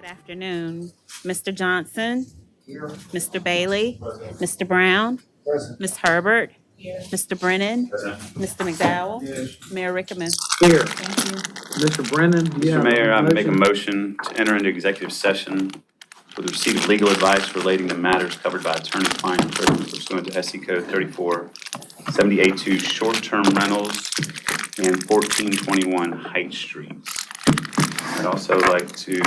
Good afternoon. Mr. Johnson, Here. Mr. Bailey, Mr. Brown, Present. Ms. Herbert, Mr. Brennan, Mr. McDowell, Yes. Mayor Rickaman. Here. Thank you. Mr. Brennan, do you Mr. have Mayor, I a make a motion? motion to enter into executive session for the receipt of legal advice relating to matters covered by attorney-client privilege pursuant to SC Code 3478-2 short-term rentals and 1421 Height Streets. I'd also like to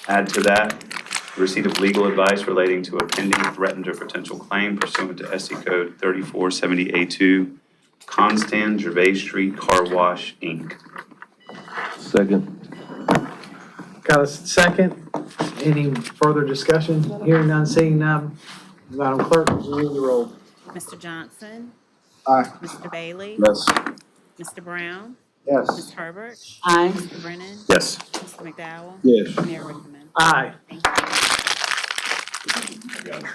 add to that, receipt of legal advice relating to a pending threatened or potential claim pursuant to SC Code 3470A2 Constan Gervais Street Car Wash, Inc. Second. Got a second? Any further discussion? Hearing none, seeing none. Madam Clerk, move the roll. Mr. Johnson, Aye. Mr. Bailey, Yes. Mr. Brown, Yes. Ms. Herbert, Aye. Mr. Brennan, Yes. Mr. McDowell, Yes. Mayor Rickaman. Aye. Thank you.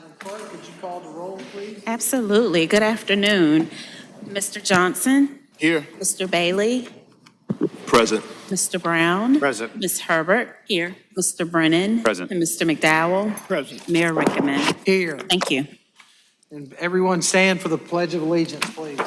Madam Clerk, could you call the roll, please? Absolutely. Good afternoon. Mr. Johnson? Here. Mr. Bailey? Present. Mr. Brown? Present. Ms. Herbert? Here. Mr. Brennan? Present. And Mr. McDowell? Present. Mayor Rickaman? Here. Thank you. And everyone stand for the Pledge of Allegiance, please.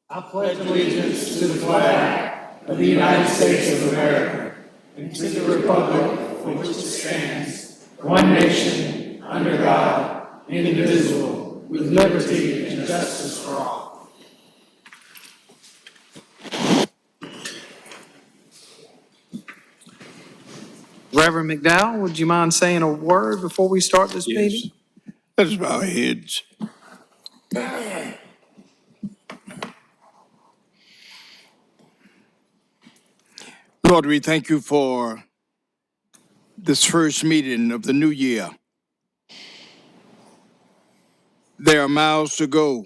I pledge allegiance to the flag of the United States of America and to the republic for which it stands, one nation, under God, indivisible, with liberty and justice for all. Reverend McDowell, would you mind saying a word before we start this meeting? Let us bow our heads. Lord, we thank you for this first meeting of the new year. There are miles to go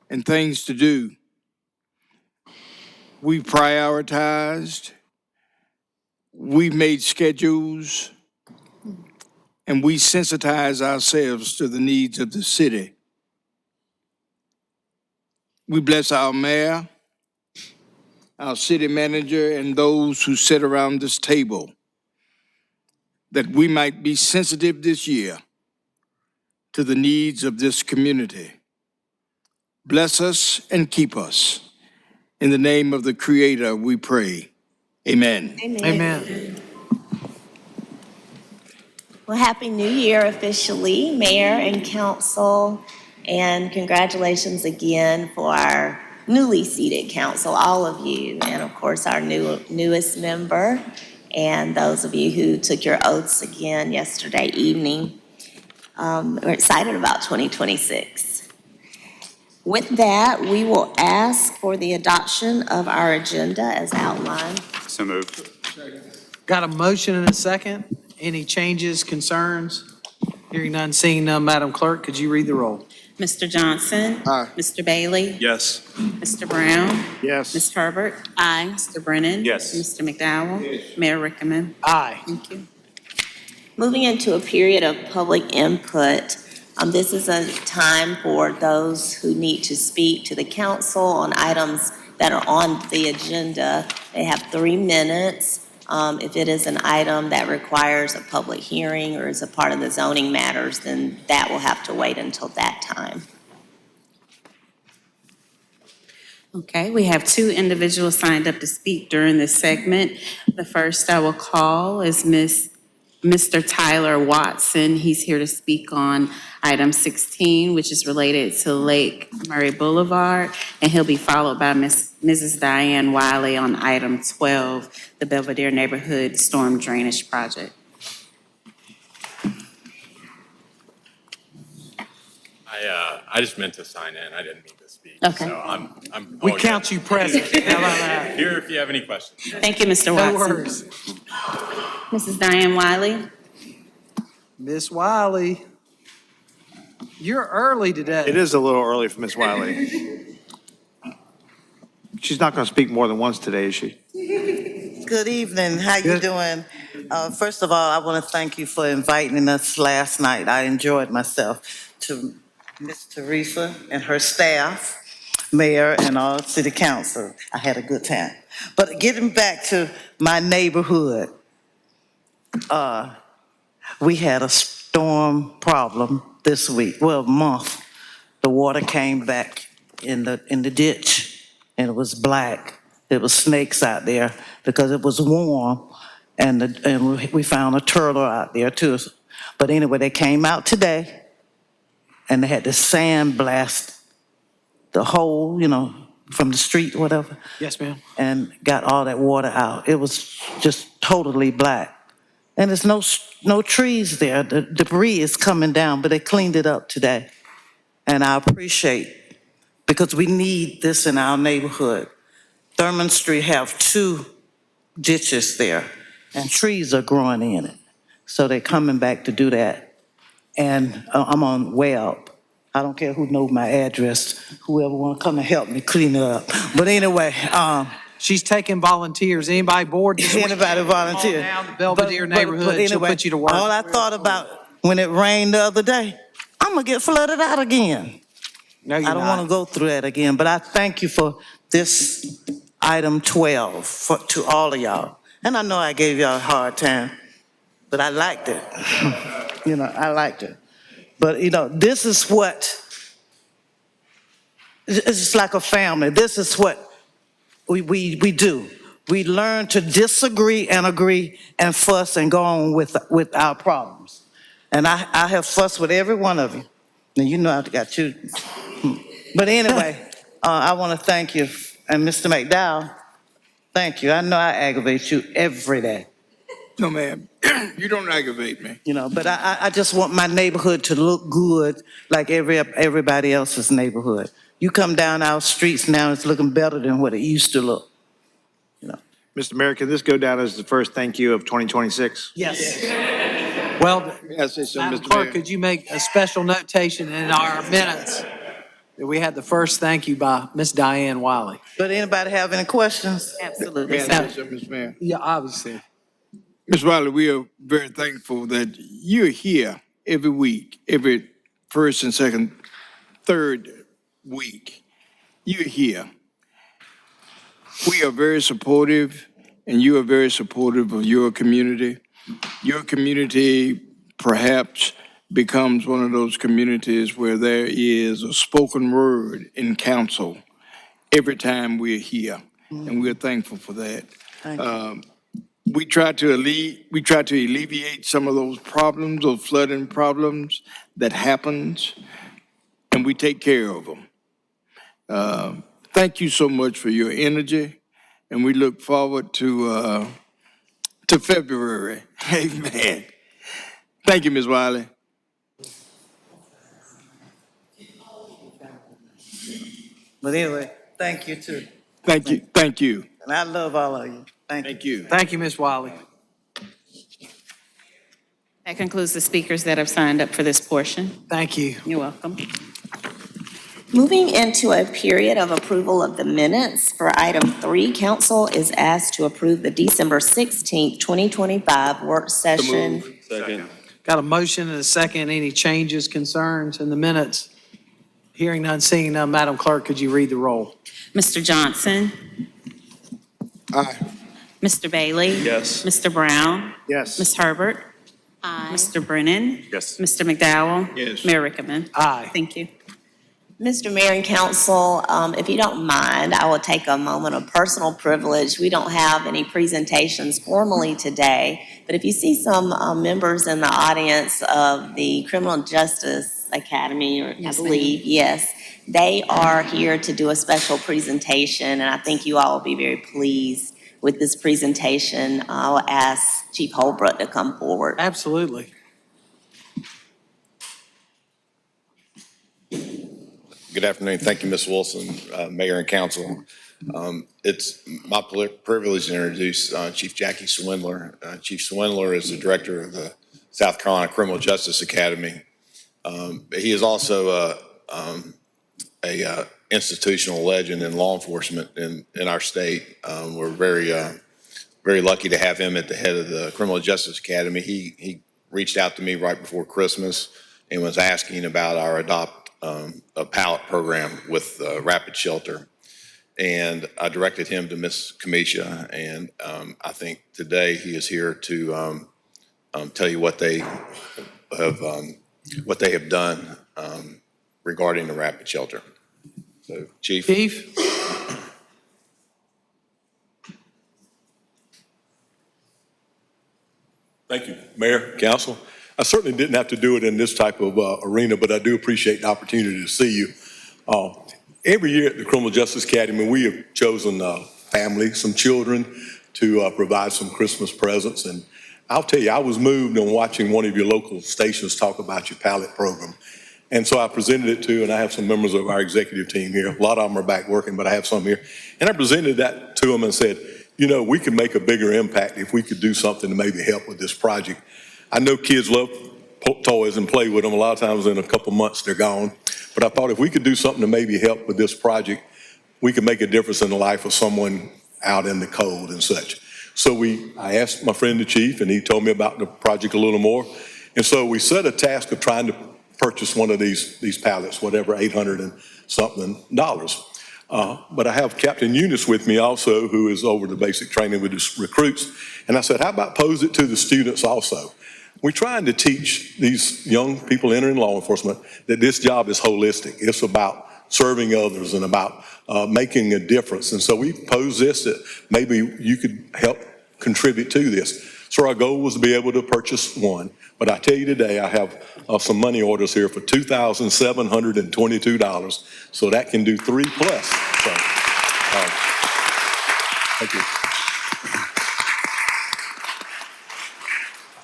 and things to do. We prioritized, we made schedules, and we sensitize ourselves to the needs of the city. We bless our mayor, our city manager, and those who sit around this table, that we might be sensitive this year to the needs of this community. Bless us and keep us. In the name of the Creator, we pray. Amen. Amen. Well, Happy New Year officially, Mayor and Council, and congratulations again for our newly seated council, all of you, and of course our newest member, and those of you who took your oaths again yesterday evening. We're excited about 2026. With that, we will ask for the adoption of our agenda as outlined. So moved. Got a motion and a second. Any changes, concerns? Hearing none, seeing none, Madam Clerk, could you read the roll? Mr. Johnson? Aye. Mr. Bailey? Yes. Mr. Brown? Yes. Ms. Herbert? Aye. Mr. Brennan? Yes. Mr. McDowell? Mayor Rickaman? Aye. Thank you. Moving into a period of public input, this is a time for those who need to speak to the council on items that are on the agenda. They have 3 minutes. If it is an item that requires a public hearing or is a part of the zoning matters, then that will have to wait until that time. Okay, we have 2 individuals signed up to speak during this segment. The first I will call is Mr. Tyler Watson. He's here to speak on item 16, which is related to Lake Murray Boulevard, and he'll be followed by Mrs. Diane Wiley on item 12, the Belvedere Neighborhood Storm Drainage Project. I just meant to sign in. I didn't mean to speak. Okay. So I'm. We count you present. How about that? Here if you have any questions. Thank you, Mr. No Watson. worries. Mrs. Diane Wiley? Miss Wiley, you're early today. It is a little early for Miss Wiley. She's not going to speak more than once today, is she? Good evening. How you Good. doing? First of all, I want to thank you for inviting us last night. I enjoyed myself. To Miss Teresa and her staff, mayor, and all city council, I had a good time. But getting back to my neighborhood, we had a storm problem this week, month. The water came back in the ditch, and it was black. There was snakes out there because it was warm, and we found a turtle out there too. But anyway, they came out today, and they had to sandblast the hole, from the street, whatever, Yes, ma'am. and got all that water out. It was just totally black. And there's no trees there. The debris is coming down, but they cleaned it up today. And I appreciate, because we need this in our neighborhood. Thurman Street have 2 ditches there, and trees are growing in it. So they're coming back to do that. And I'm on Webb. I don't care who knows my address, whoever want to come and help me clean it up. But anyway, She's taking volunteers. Anybody bored this week? Anybody volunteer? Down to Belvedere But neighborhood, she'll anyway, put you to work. all I thought about when it rained the other day, I'm gonna get flooded out again. No, I you're don't want to not. go through that again, but I thank you for this item 12, to all of y'all. And I know I gave y'all a hard time, but I liked it. You know, I liked it. But, you know, this is what, it's just like a family. This is what we do. We learn to disagree and agree and fuss and go on with our problems. And I have fussed with every one of you. And you know I got you. But anyway, I want to thank you. And Mr. McDowell, thank you. I know I aggravate you every day, No, ma'am, you don't aggravate me. you know, but I just want my neighborhood to look good like everybody else's neighborhood. You come down our streets now, it's looking better than what it used to look. Mr. Mayor, can this go down as the first thank you of 2026? Yes. Well, May I say something, Madam Mr. Clerk, Mayor? could you make a special notation in our minutes that we had the first thank you by Miss Diane Wiley? But anybody have any questions? Absolutely. May I say something, Mr. Mayor? Yeah, obviously. Ms. Wiley, we are very thankful that you're here every week, every first and second, third week. You're here. We are very supportive, and you are very supportive of your community. Your community perhaps becomes one of those communities where there is a spoken word in council every time we're here, and we're thankful for that. Thank you. We try to alleviate some of those problems, those flooding problems that happens, and we take care of them. Thank you so much for your energy, and we look forward to February. Amen. Thank you, Ms. Wiley. But anyway, thank you too. Thank you. Thank you. And I love all of you. Thank you. Thank you. Thank you, Miss Wiley. That concludes the speakers that have signed up for this portion. Thank you. You're welcome. Moving into a period of approval of the minutes, for item 3, council is asked to approve the December 16th, 2025 work session. Second. Got a motion and a second. Any changes, concerns in the minutes? Hearing none, seeing none, Madam Clerk, could you read the roll? Mr. Johnson, Aye. Mr. Bailey. Yes. Mr. Brown, Yes. Ms. Herbert. Mr. Brennan. Yes. Mr. McDowell. Yes. Mayor Rickaman. Aye. Thank you. Mr. Mayor and Council, if you don't mind, I will take a moment of personal privilege. We don't have any presentations formally today, but if you see some members in the audience of the Criminal Justice Academy, or I Yes, believe, yes, they are here to do a special presentation, and I think you all will be very pleased with this presentation. I'll ask Chief Holbrook to come forward. Absolutely. Good afternoon. Thank you, Ms. Wilson, Mayor and Council. It's my privilege to introduce Chief Jackie Swindler. Chief Swindler is the director of the South Carolina Criminal Justice Academy. He is also a institutional legend in law enforcement in our state. We're very lucky to have him at the head of the Criminal Justice Academy. He reached out to me right before Christmas and was asking about our a pilot program with Rapid Shelter. And I directed him to Ms. Kamisha, and I think today he is here to tell you what they have done regarding the Rapid Shelter. So, Chief. Chief? Thank you, Mayor, Council. I certainly didn't have to do it in this type of arena, but I do appreciate the opportunity to see you. Every year at the Criminal Justice Academy, we have chosen families, some children, to provide some Christmas presents. And I'll tell you, I was moved on watching one of your local stations talk about your pilot program. And so I presented it to, and I have some members of our executive team here. A lot of them are back working, but I have some here. And I presented that to them and said, you know, we could make a bigger impact if we could do something to maybe help with this project. I know kids love toys and play with them. A lot of times in a couple months, they're gone. But I thought if we could do something to maybe help with this project, we could make a difference in the life of someone out in the cold and such. So I asked my friend the chief, and he told me about the project a little more. And so we set a task of trying to purchase one of these pallets, whatever, $800 and something. But I have Captain Eunice with me also, who is over the basic training with the recruits. And I said, how about pose it to the students also? We're trying to teach these young people entering law enforcement that this job is holistic. It's about serving others and about making a difference. And so we posed this that maybe you could help contribute to this. So our goal was to be able to purchase one. But I tell you today, I have some money orders here for $2,722. So that can do 3 plus. So, thank you.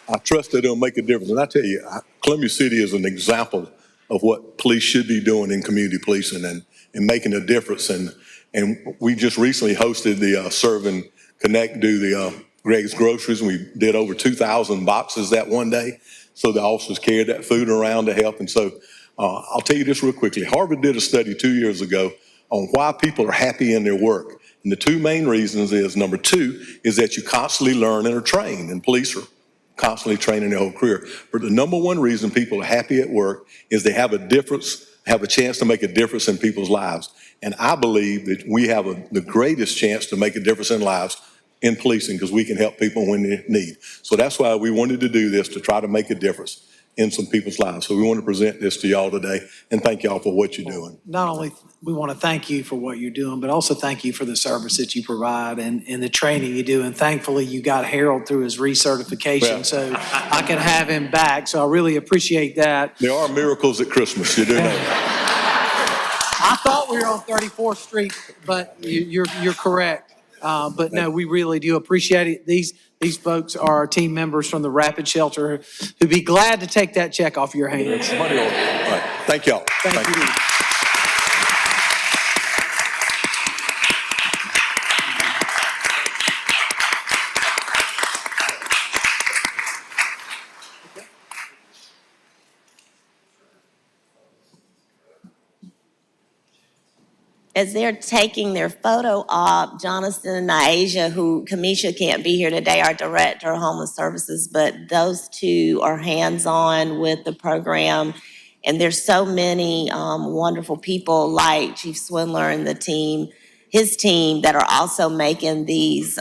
I trust that it'll make a difference. And I tell you, Columbia City is an example of what police should be doing in community policing and making a difference. And we just recently hosted the Serve and Connect, do the Greg's Groceries. And we did over 2,000 boxes that one day. So the officers carried that food around to help. And so I'll tell you this real quickly. Harvard did a study 2 years ago on why people are happy in their work. And the 2 main reasons is, number 2, is that you constantly learn and are trained, and police are constantly training their whole career. But the number 1 reason people are happy at work is they have a chance to make a difference in people's lives. And I believe that we have the greatest chance to make a difference in lives in policing, because we can help people when they need. So that's why we wanted to do this, to try to make a difference in some people's lives. So we want to present this to y'all today, and thank y'all for what you're doing. Not only we want to thank you for what you're doing, but also thank you for the service that you provide and the training you do. And thankfully, you got Harold through his recertification, Well, so I can have him back. So I really appreciate that. There are miracles at Christmas, you do know. I thought we were on 34th Street, but you're correct. But no, we really do appreciate it. These folks are team members from the Rapid Shelter who'd be glad to take that check off your hands. Money order. All right. Thank y'all. Thank you. As they're taking their photo op, Jonathan and Niaja, who Kamisha can't be here today, our Director of Homeless Services, but those 2 are hands-on with the program. And there's so many wonderful people like Chief Swindler and his team, that are also making these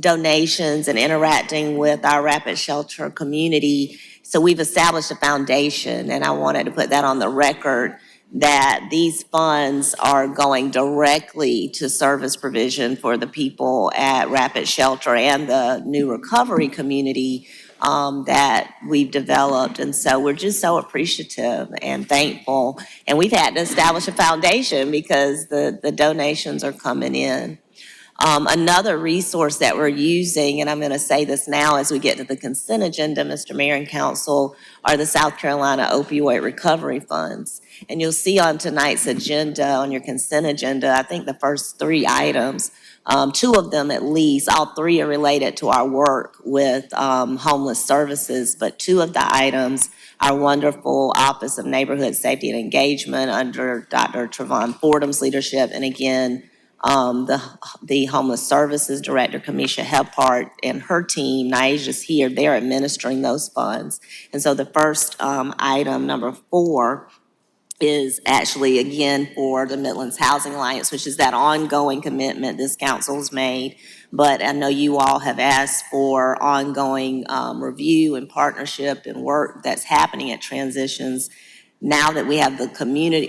donations and interacting with our Rapid Shelter community. So we've established a foundation, and I wanted to put that on the record, that these funds are going directly to service provision for the people at Rapid Shelter and the new recovery community that we've developed. And so we're just so appreciative and thankful. And we've had to establish a foundation because the donations are coming in. Another resource that we're using, and I'm going to say this now as we get to the consent agenda, Mr. Mayor and Council, are the South Carolina Opioid Recovery Funds. And you'll see on tonight's agenda, on your consent agenda, I think the first 3 items, 2 of them at least, all 3 are related to our work with homeless services, but 2 of the items, our wonderful Office of Neighborhood Safety and Engagement under Dr. Trevon Fordham's leadership, and again, the Homeless Services Director, Kamisha Hephart, and her team, Niaja's here, they're administering those funds. And so the first item, number 4, is actually, again, for the Midlands Housing Alliance, which is that ongoing commitment this council's made. But I know you all have asked for ongoing review and partnership and work that's happening at Transitions. Now that we have the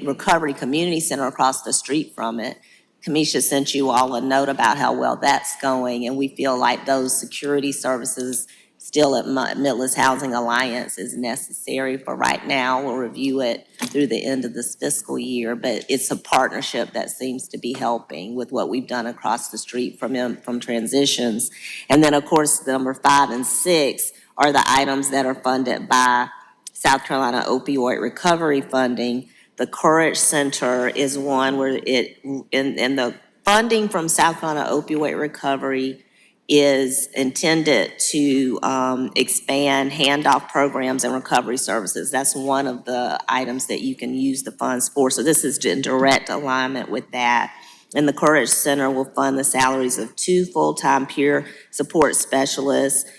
Recovery Community Center across the street from it, Kamisha sent you all a note about how well that's going, and we feel like those security services still at Midlands Housing Alliance is necessary for right now. We'll review it through the end of this fiscal year, but it's a partnership that seems to be helping with what we've done across the street from Transitions. And then, of course, the number 5 and 6 are the items that are funded by South Carolina Opioid Recovery Funding. The Courage Center is one where and the funding from South Carolina Opioid Recovery is intended to expand handoff programs and recovery services. That's one of the items that you can use the funds for. So this is in direct alignment with that. And the Courage Center will fund the salaries of 2 full-time peer support specialists,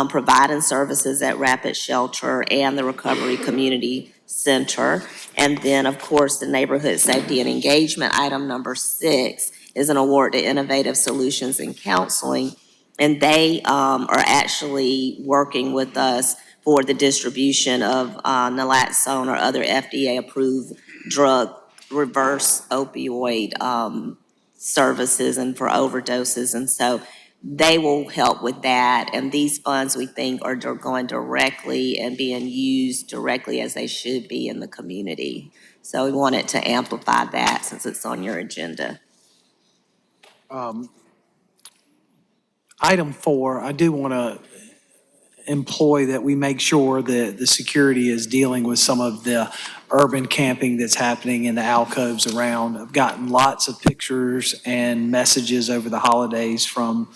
providing services at Rapid Shelter and the Recovery Community Center. And then, of course, the Neighborhood Safety and Engagement, item number 6, is an award to Innovative Solutions in Counseling. And they are actually working with us for the distribution of naloxone or other FDA-approved drug reverse opioid services and for overdoses. And so they will help with that. And these funds, we think, are going directly and being used directly as they should be in the community. So we wanted to amplify that since it's on your agenda. Item 4, I do want to employ that we make sure that the security is dealing with some of the urban camping that's happening in the alcoves around. I've gotten lots of pictures and messages over the holidays from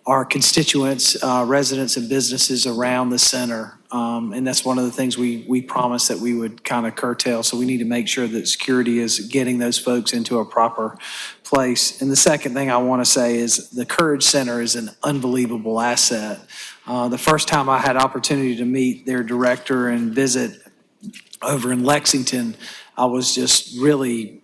our constituents, residents and businesses around the center. And that's one of the things we promised that we would kind of curtail. So we need to make sure that security is getting those folks into a proper place. And the second thing I want to say is the Courage Center is an unbelievable asset. The first time I had opportunity to meet their director and visit over in Lexington, I was just really,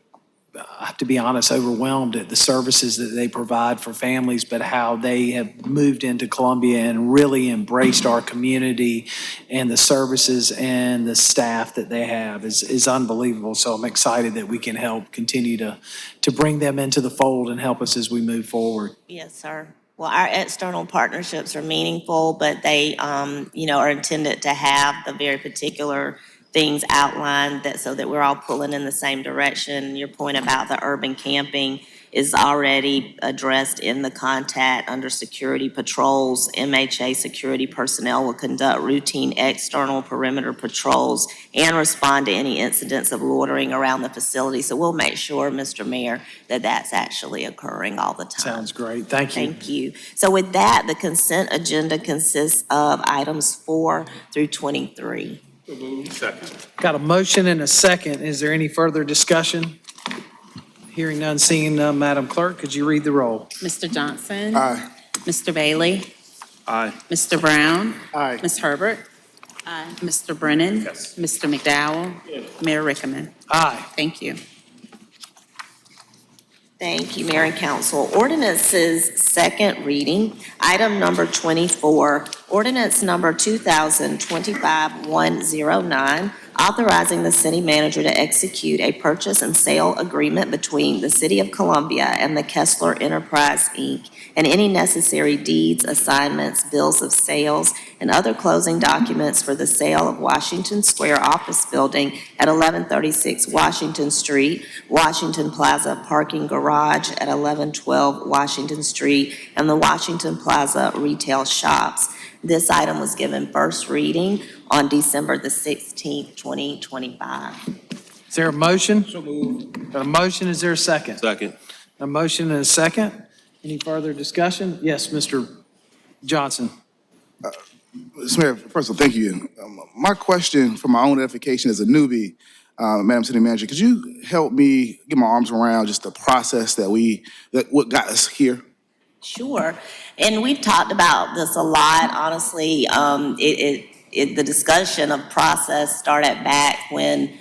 I have to be honest, overwhelmed at the services that they provide for families, but how they have moved into Columbia and really embraced our community, and the services and the staff that they have is unbelievable. So I'm excited that we can help continue to bring them into the fold and help us as we move forward. Yes, sir. Well, our external partnerships are meaningful, but they, are intended to have the very particular things outlined so that we're all pulling in the same direction. Your point about the urban camping is already addressed in the contact under security patrols. MHA security personnel will conduct routine external perimeter patrols and respond to any incidents of loitering around the facility. So we'll make sure, Mr. Mayor, that that's actually occurring all the time. Sounds great. Thank you. Thank you. So with that, the consent agenda consists of items 4 through 23. Got a motion and a second. Is there any further discussion? Hearing none, seeing none, Madam Clerk, could you read the roll? Mr. Johnson? Aye. Mr. Bailey? Aye. Mr. Brown? Aye. Ms. Herbert? Aye. Mr. Brennan? Yes. Mr. McDowell? Mayor Rickaman? Aye. Thank you. Thank you, Mayor and Council. Ordinance's second reading, item number 24, ordinance number 2025-109, authorizing the city manager to execute a purchase and sale agreement between the City of Columbia and the Kessler Enterprise, Inc., and any necessary deeds, assignments, bills of sales, and other closing documents for the sale of Washington Square Office Building at 1136 Washington Street, Washington Plaza Parking Garage at 1112 Washington Street, and the Washington Plaza Retail Shops. This item was given first reading on December the 16th, 2025. Is there a motion? So moved. Got a motion, is there a second? Second. A motion and a second. Any further discussion? Yes, Mr. Johnson. Mr. Mayor, first of all, thank you. My question for my own edification as a newbie, Madam City Manager, could you help me get my arms around just the process that what got us here? Sure. And we've talked about this a lot, honestly. The discussion of process started back when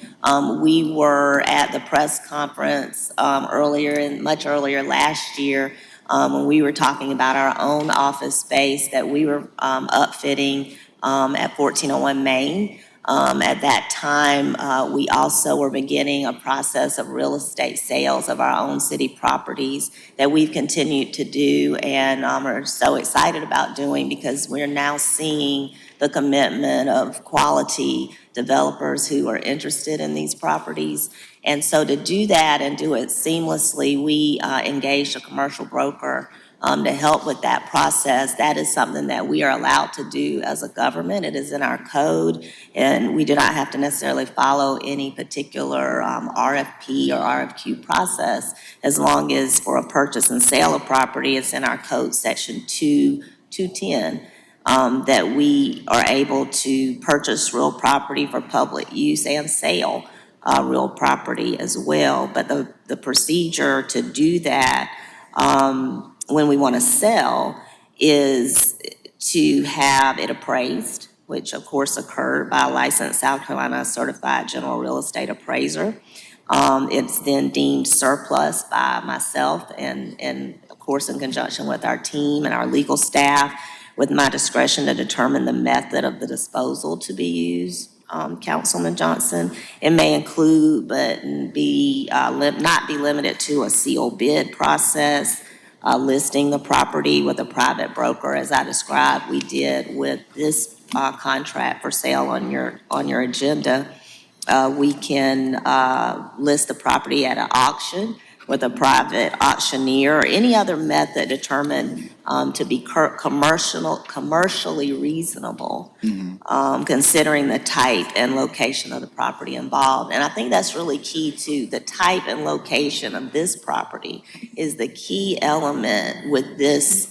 we were at the press conference much earlier last year, when we were talking about our own office space that we were upfitting at 1401 Main. At that time, we also were beginning a process of real estate sales of our own city properties that we've continued to do and are so excited about doing because we're now seeing the commitment of quality developers who are interested in these properties. And so to do that and do it seamlessly, we engaged a commercial broker to help with that process. That is something that we are allowed to do as a government. It is in our code, and we do not have to necessarily follow any particular RFP or RFQ process as long as for a purchase and sale of property, it's in our code section 210. That we are able to purchase real property for public use and sale real property as well. But the procedure to do that when we want to sell is to have it appraised, which of course occurred by a licensed South Carolina certified general real estate appraiser. It's then deemed surplus by myself and of course in conjunction with our team and our legal staff with my discretion to determine the method of the disposal to be used. Councilman Johnson, it may include but not be limited to a sealed bid process, listing the property with a private broker, as I described we did with this contract for sale on your agenda. We can list the property at an auction with a private auctioneer or any other method determined to be commercially reasonable, considering the type and location of the property involved. And I think that's really key too. The type and location of this property is the key element with this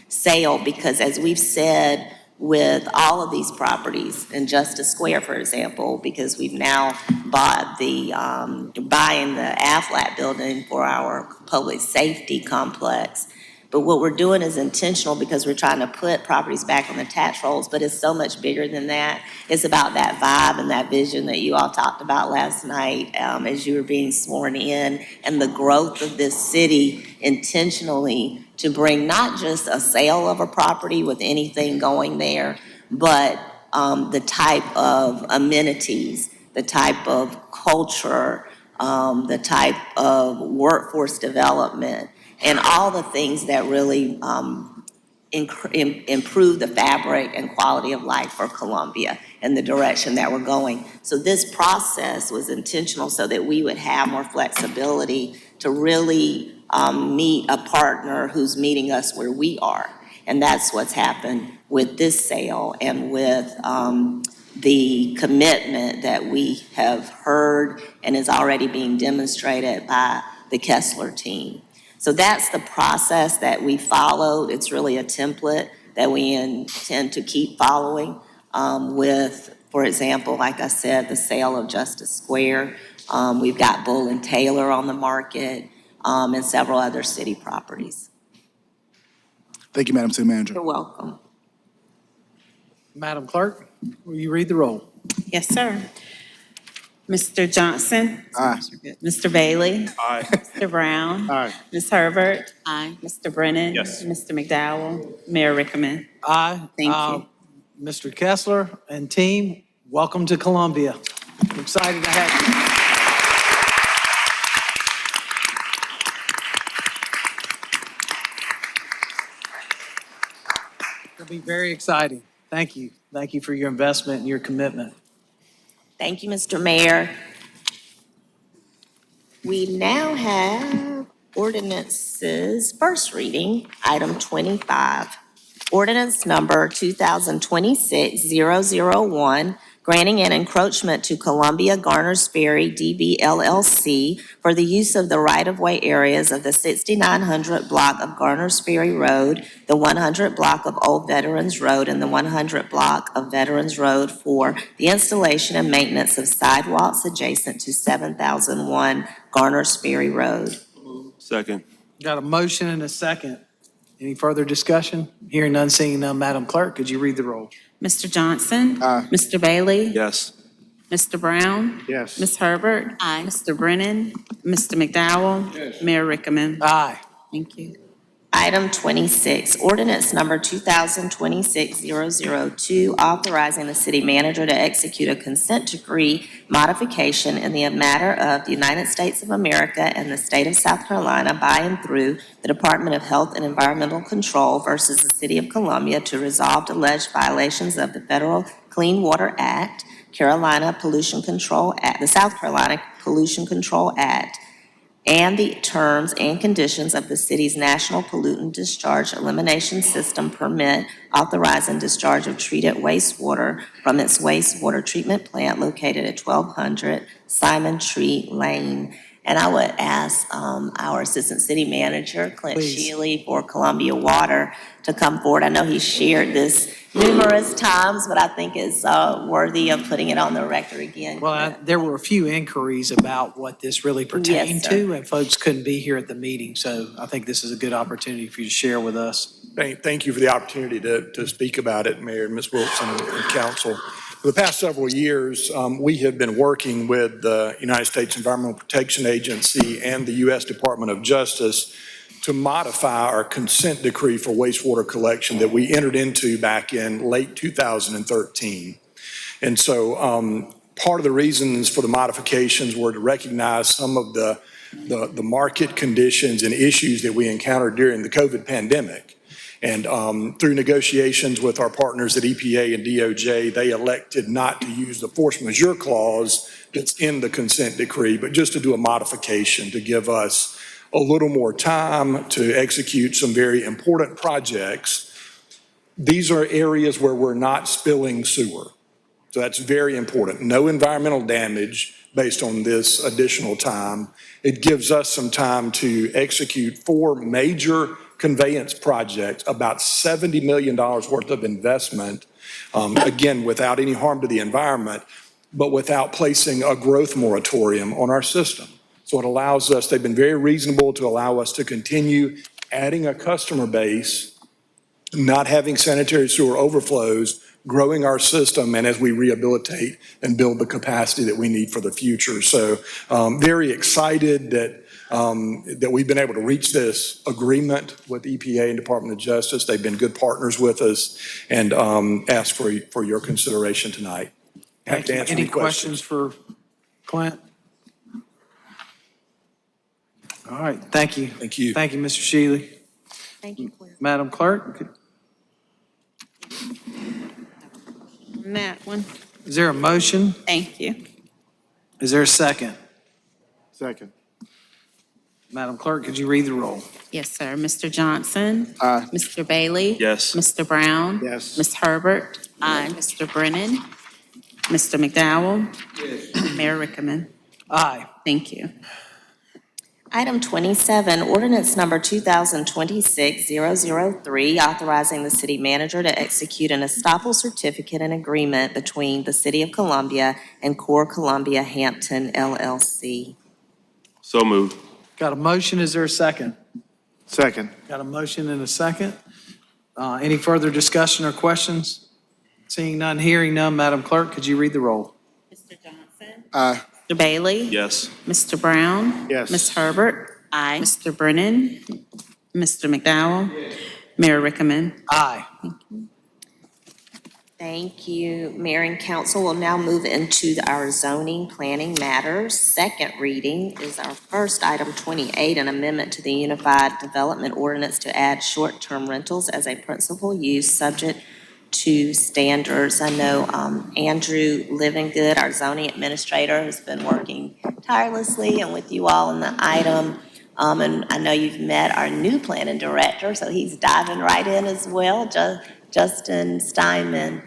sale, because as we've said, with all of these properties in Justice Square, for example, because we've now bought buying the Aflac building for our public safety complex. But what we're doing is intentional because we're trying to put properties back on the tax rolls, but it's so much bigger than that. It's about that vibe and that vision that you all talked about last night as you were being sworn in, and the growth of this city intentionally to bring not just a sale of a property with anything going there, but the type of amenities, the type of culture, the type of workforce development, and all the things that really improve the fabric and quality of life for Columbia and the direction that we're going. So this process was intentional so that we would have more flexibility to really meet a partner who's meeting us where we are. And that's what's happened with this sale and with the commitment that we have heard and is already being demonstrated by the Kessler team. So that's the process that we followed. It's really a template that we intend to keep following with, for example, like I said, the sale of Justice Square. We've got Bull and Taylor on the market and several other city properties. Thank you, Madam City Manager. You're welcome. Madam Clerk, will you read the roll? Yes, sir. Mr. Johnson? Aye. Mr. Bailey? Aye. Mr. Brown? Aye. Ms. Herbert? Aye. Mr. Brennan? Yes. Mr. McDowell? Mayor Rickaman? Aye. Thank you. Mr. Kessler and team, welcome to Columbia. I'm excited to have you. It'll be very exciting. Thank you. Thank you for your investment and your commitment. Thank you, Mr. Mayor. We now have ordinances, first reading, item 25. Ordinance number 2026-001, granting an encroachment to Columbia Garners Ferry DB LLC for the use of the right-of-way areas of the 6900 block of Garners Ferry Road, the 100 block of Old Veterans Road, and the 100 block of Veterans Road for the installation and maintenance of sidewalks adjacent to 7001 Garners Ferry Road. Second. Got a motion and a second. Any further discussion? Hearing none, seeing none, Madam Clerk, could you read the roll? Mr. Johnson? Aye. Mr. Bailey? Yes. Mr. Brown? Yes. Ms. Herbert? Aye. Mr. Brennan? Mr. McDowell? Yes. Mayor Rickaman? Aye. Thank you. Item 26, ordinance number 2026-002, authorizing the city manager to execute a consent decree modification in the matter of the United States of America and the state of South Carolina by and through the Department of Health and Environmental Control versus the City of Columbia to resolve alleged violations of the Federal Clean Water Act, Carolina Pollution Control Act, the South Carolina Pollution Control Act, and the terms and conditions of the city's National Pollutant Discharge Elimination System permit authorizing discharge of treated wastewater from its wastewater treatment plant located at 1200 Simon Tree Lane. And I would ask our Assistant City Manager, Clint Please. Shealy, for Columbia Water to come forward. I know he's shared this numerous times, but I think it's worthy of putting it on the record again. Well, there were a few inquiries about what this really pertained sir. to, and folks couldn't be here at the meeting, so I think this is a good opportunity for you to share with us. Thank you for the opportunity to speak about it, Mayor and Ms. Wilson and Council. For the past several years, we have been working with the United States Environmental Protection Agency and the U.S. Department of Justice to modify our consent decree for wastewater collection that we entered into back in late 2013. And so part of the reasons for the modifications were to recognize some of the market conditions and issues that we encountered during the COVID pandemic. And through negotiations with our partners at EPA and DOJ, they elected not to use the force majeure clause that's in the consent decree, but just to do a modification to give us a little more time to execute some very important projects. These are areas where we're not spilling sewer. So that's very important. No environmental damage based on this additional time. It gives us some time to execute 4 major conveyance projects, about $70 million worth of investment, again, without any harm to the environment, but without placing a growth moratorium on our system. So it allows us, they've been very reasonable to allow us to continue adding a customer base, not having sanitary sewer overflows, growing our system, and as we rehabilitate and build the capacity that we need for the future. So very excited that we've been able to reach this agreement with EPA and Department of Justice. They've been good partners with us, and ask for your consideration tonight. Happy Thank to you. answer Any questions for Clint? All right, thank you. Thank you. Thank you, Mr. Shealy. Thank you, Clint. Madam Clerk, On that one, is there a motion? thank you. Is there a second? Second. Madam Clerk, could you read the roll? Yes, sir. Mr. Johnson? Aye. Mr. Bailey? Yes. Mr. Brown? Yes. Ms. Herbert? Aye. Mr. Brennan? Mr. McDowell? Yes. Mayor Rickaman? Aye. Thank you. Item 27, ordinance number 2026-003, authorizing the city manager to execute an estoppel certificate and agreement between the City of Columbia and Core Columbia Hampton LLC. So moved. Got a motion, is there a second? Second. Got a motion and a second. Any further discussion or questions? Seeing none, hearing none, Madam Clerk, could you read the roll? Mr. Johnson? Aye. Mr. Bailey? Yes. Mr. Brown? Yes. Ms. Herbert? Aye. Mr. Brennan? Mr. McDowell? Mayor Rickaman? Aye. Thank you, Mayor and Council. We'll now move into our zoning planning matters. Second reading is our first item 28, an amendment to the Unified Development Ordinance to add short-term rentals as a principal use subject to standards. I know Andrew Livingood, our zoning administrator, has been working tirelessly and with you all in the item. And I know you've met our new planning director, so he's diving right in as well, Justin Steinman.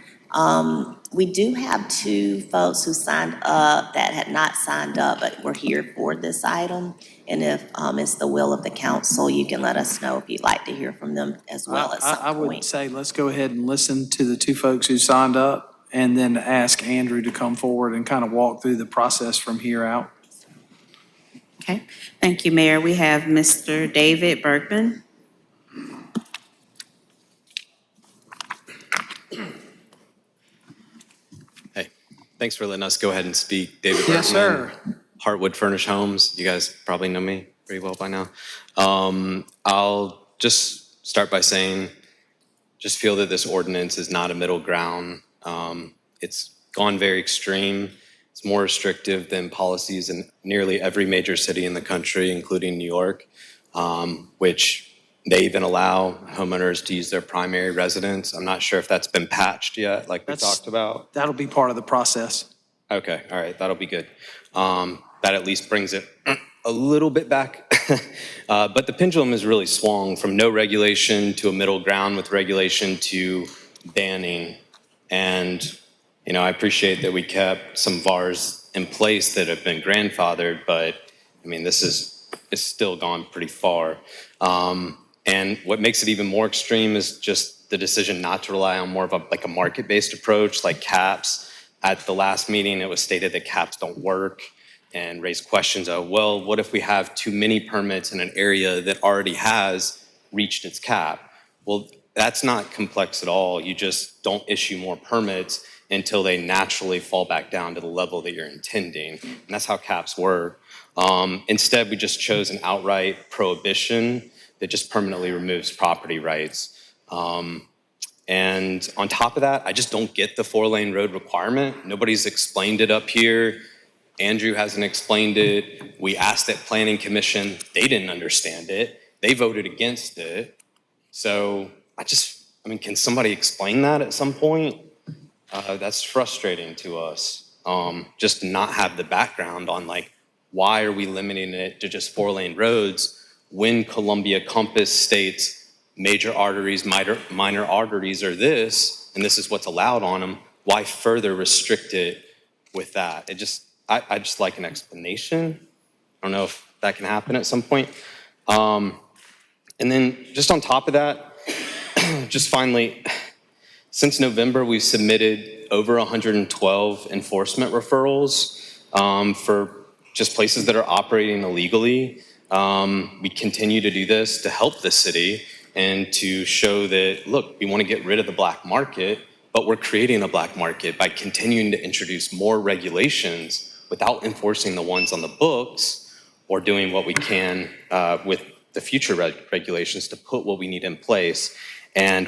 We do have 2 folks who signed up that had not signed up, but were here for this item. And if it's the will of the council, you can let us know if you'd like to hear from them as well at some I would point. say let's go ahead and listen to the 2 folks who signed up and then ask Andrew to come forward and kind of walk through the process from here out. Okay. Thank you, Mayor. We have Mr. David Bergman. Thanks for letting us go ahead and speak. David Bergman. Yes, sir. Heartwood Furnish Homes. You guys probably know me pretty well by now. I'll just start by saying, just feel that this ordinance is not a middle ground. It's gone very extreme. It's more restrictive than policies in nearly every major city in the country, including New York, which they even allow homeowners to use their primary residence. I'm not sure if that's been patched yet, like we talked about. That'll be part of the process. Okay, all right, that'll be good. That at least brings it a little bit back. But the pendulum has really swung from no regulation to a middle ground with regulation to banning. And, I appreciate that we kept some VARs in place that have been grandfathered, but I mean, it's still gone pretty far. And what makes it even more extreme is just the decision not to rely on more of a market-based approach, like caps. At the last meeting, it was stated that caps don't work, and raised questions of, well, what if we have too many permits in an area that already has reached its cap? Well, that's not complex at all. You just don't issue more permits until they naturally fall back down to the level that you're intending. And that's how caps work. Instead, we just chose an outright prohibition that just permanently removes property rights. And on top of that, I just don't get the 4-lane road requirement. Nobody's explained it up here. Andrew hasn't explained it. We asked at Planning Commission. They didn't understand it. They voted against it. So I mean, can somebody explain that at some point? That's frustrating to us. Just not have the background on like, why are we limiting it to just 4-lane roads when Columbia Compass states major arteries, minor arteries are this, and this is what's allowed on them? Why further restrict it with that? I just like an explanation. I don't know if that can happen at some point. And then just on top of that, just finally, since November, we've submitted over 112 enforcement referrals for just places that are operating illegally. We continue to do this to help the city and to show that, look, we want to get rid of the black market, but we're creating a black market by continuing to introduce more regulations without enforcing the ones on the books or doing what we can with the future regulations to put what we need in place. And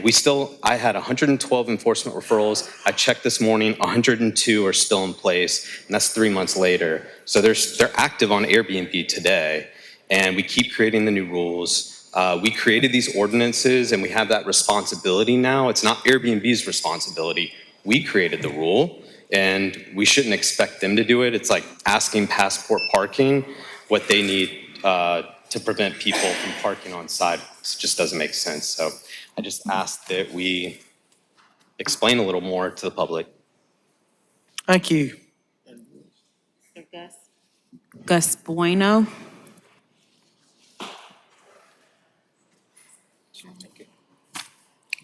I had 112 enforcement referrals. I checked this morning, 102 are still in place, and that's 3 months later. So they're active on Airbnb today, and we keep creating the new rules. We created these ordinances, and we have that responsibility now. It's not Airbnb's responsibility. We created the rule, and we shouldn't expect them to do it. It's like asking Passport Parking what they need to prevent people from parking on sidewalks. It just doesn't make sense. So I just ask that we explain a little more to the public. Thank you. Gus Bueno.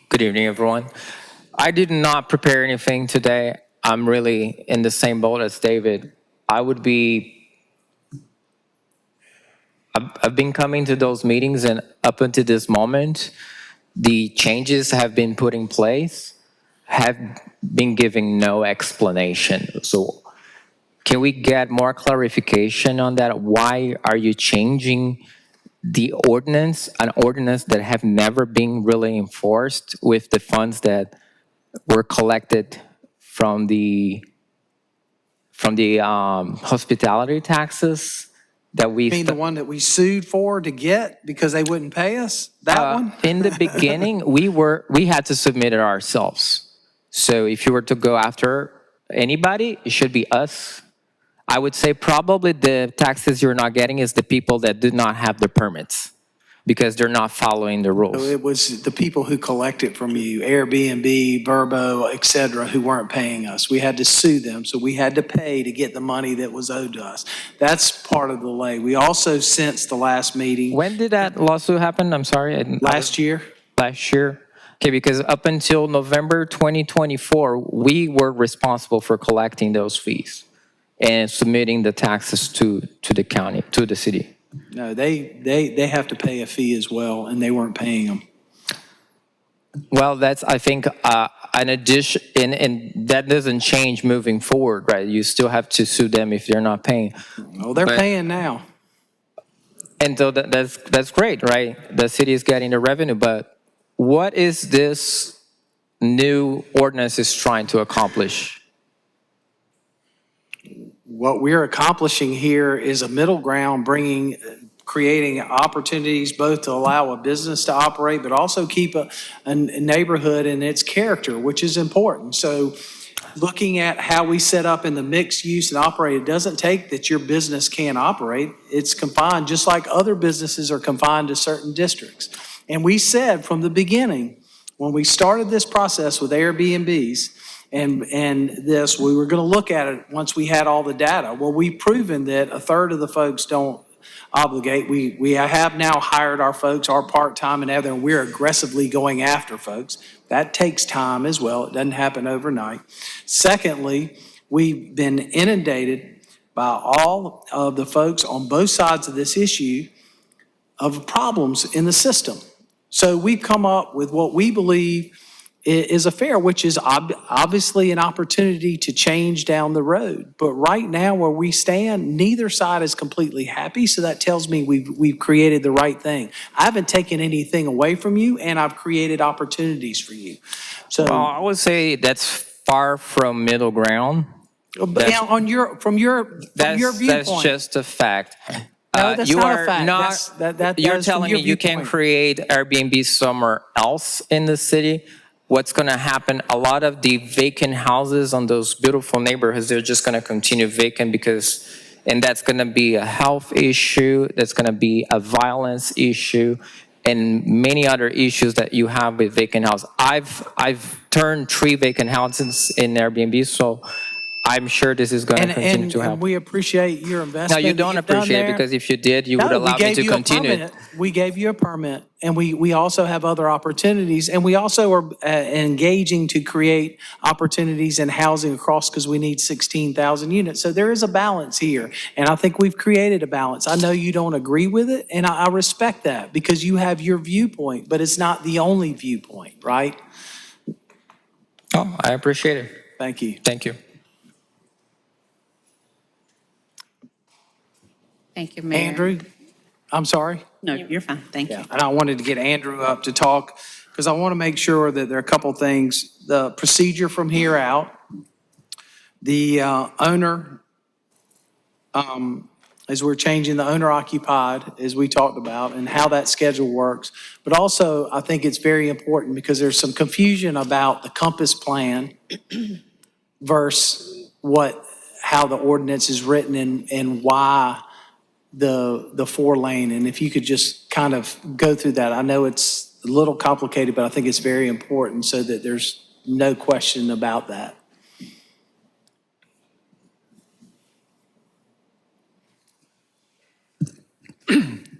Good evening, everyone. I did not prepare anything today. I'm really in the same boat as David. I've been coming to those meetings, and up until this moment, the changes have been put in place, have been giving no explanation. So can we get more clarification on that? Why are you changing the ordinance, an ordinance that have never been really enforced with the funds that were collected from the hospitality taxes that we... You mean the one that we sued for to get because they wouldn't pay us? That one? In the beginning, we had to submit it ourselves. So if you were to go after anybody, it should be us. I would say probably the taxes you're not getting is the people that did not have the permits because they're not following the rules. So it was the people who collected from you, Airbnb, Verbo, et cetera, who weren't paying us. We had to sue them, so we had to pay to get the money that was owed to us. That's part of the delay. We also, since the last meeting... When did that lawsuit happen? I'm sorry. Last year. Last year? Okay, because up until November 2024, we were responsible for collecting those fees and submitting the taxes to the county, to the city. No, they have to pay a fee as well, and they weren't paying them. Well, that's, I think, an addition, and that doesn't change moving forward, right? You still have to sue them if they're not paying. Well, they're paying now. And so that's great, right? The city is getting the revenue, but what is this new ordinance is trying to accomplish? What we're accomplishing here is a middle ground, creating opportunities both to allow a business to operate, but also keep a neighborhood in its character, which is important. So looking at how we set up in the mixed use and operate, it doesn't take that your business can't operate. It's confined, just like other businesses are confined to certain districts. And we said from the beginning, when we started this process with Airbnbs, and this, we were going to look at it once we had all the data. Well, we've proven that a third of the folks don't obligate. We have now hired our folks, our part-time and other, and we're aggressively going after folks. That takes time as well. It doesn't happen overnight. Secondly, we've been inundated by all of the folks on both sides of this issue of problems in the system. So we've come up with what we believe is a fair, which is obviously an opportunity to change down the road. But right now where we stand, neither side is completely happy. So that tells me we've created the right thing. I haven't taken anything away from you, and I've created opportunities for you. So Well, I would say that's far from middle ground. but now from your That's viewpoint. just a fact. No, that's You not a are fact. not. That You're is from telling your me you can viewpoint. create Airbnb somewhere else in the city. What's going to happen? A lot of the vacant houses on those beautiful neighborhoods, they're just going to continue vacant and that's going to be a health issue. That's going to be a violence issue, and many other issues that you have with vacant houses. I've turned 3 vacant houses in Airbnb, so I'm sure this is going to continue to And happen. we appreciate your No, investment. you that don't you've done appreciate it, there. because if you did, you would No, we allow me gave to you a continue it. permit. We gave you a permit, and we also have other opportunities. And we also are engaging to create opportunities in housing across, because we need 16,000 units. So there is a balance here, and I think we've created a balance. I know you don't agree with it, and I respect that, because you have your viewpoint, but it's not the only viewpoint, right? Oh, I appreciate it. Thank you. Thank you. Thank you, Mayor. Andrew, I'm sorry. No, you're fine. Thank you. Yeah, and I wanted to get Andrew up to talk, because I want to make sure that there are a couple things. The procedure from here out, the owner, as we're changing the owner occupied, as we talked about, and how that schedule works. But also, I think it's very important, because there's some confusion about the Compass plan versus how the ordinance is written and why the 4-lane, and if you could just kind of go through that. I know it's a little complicated, but I think it's very important, so that there's no question about that.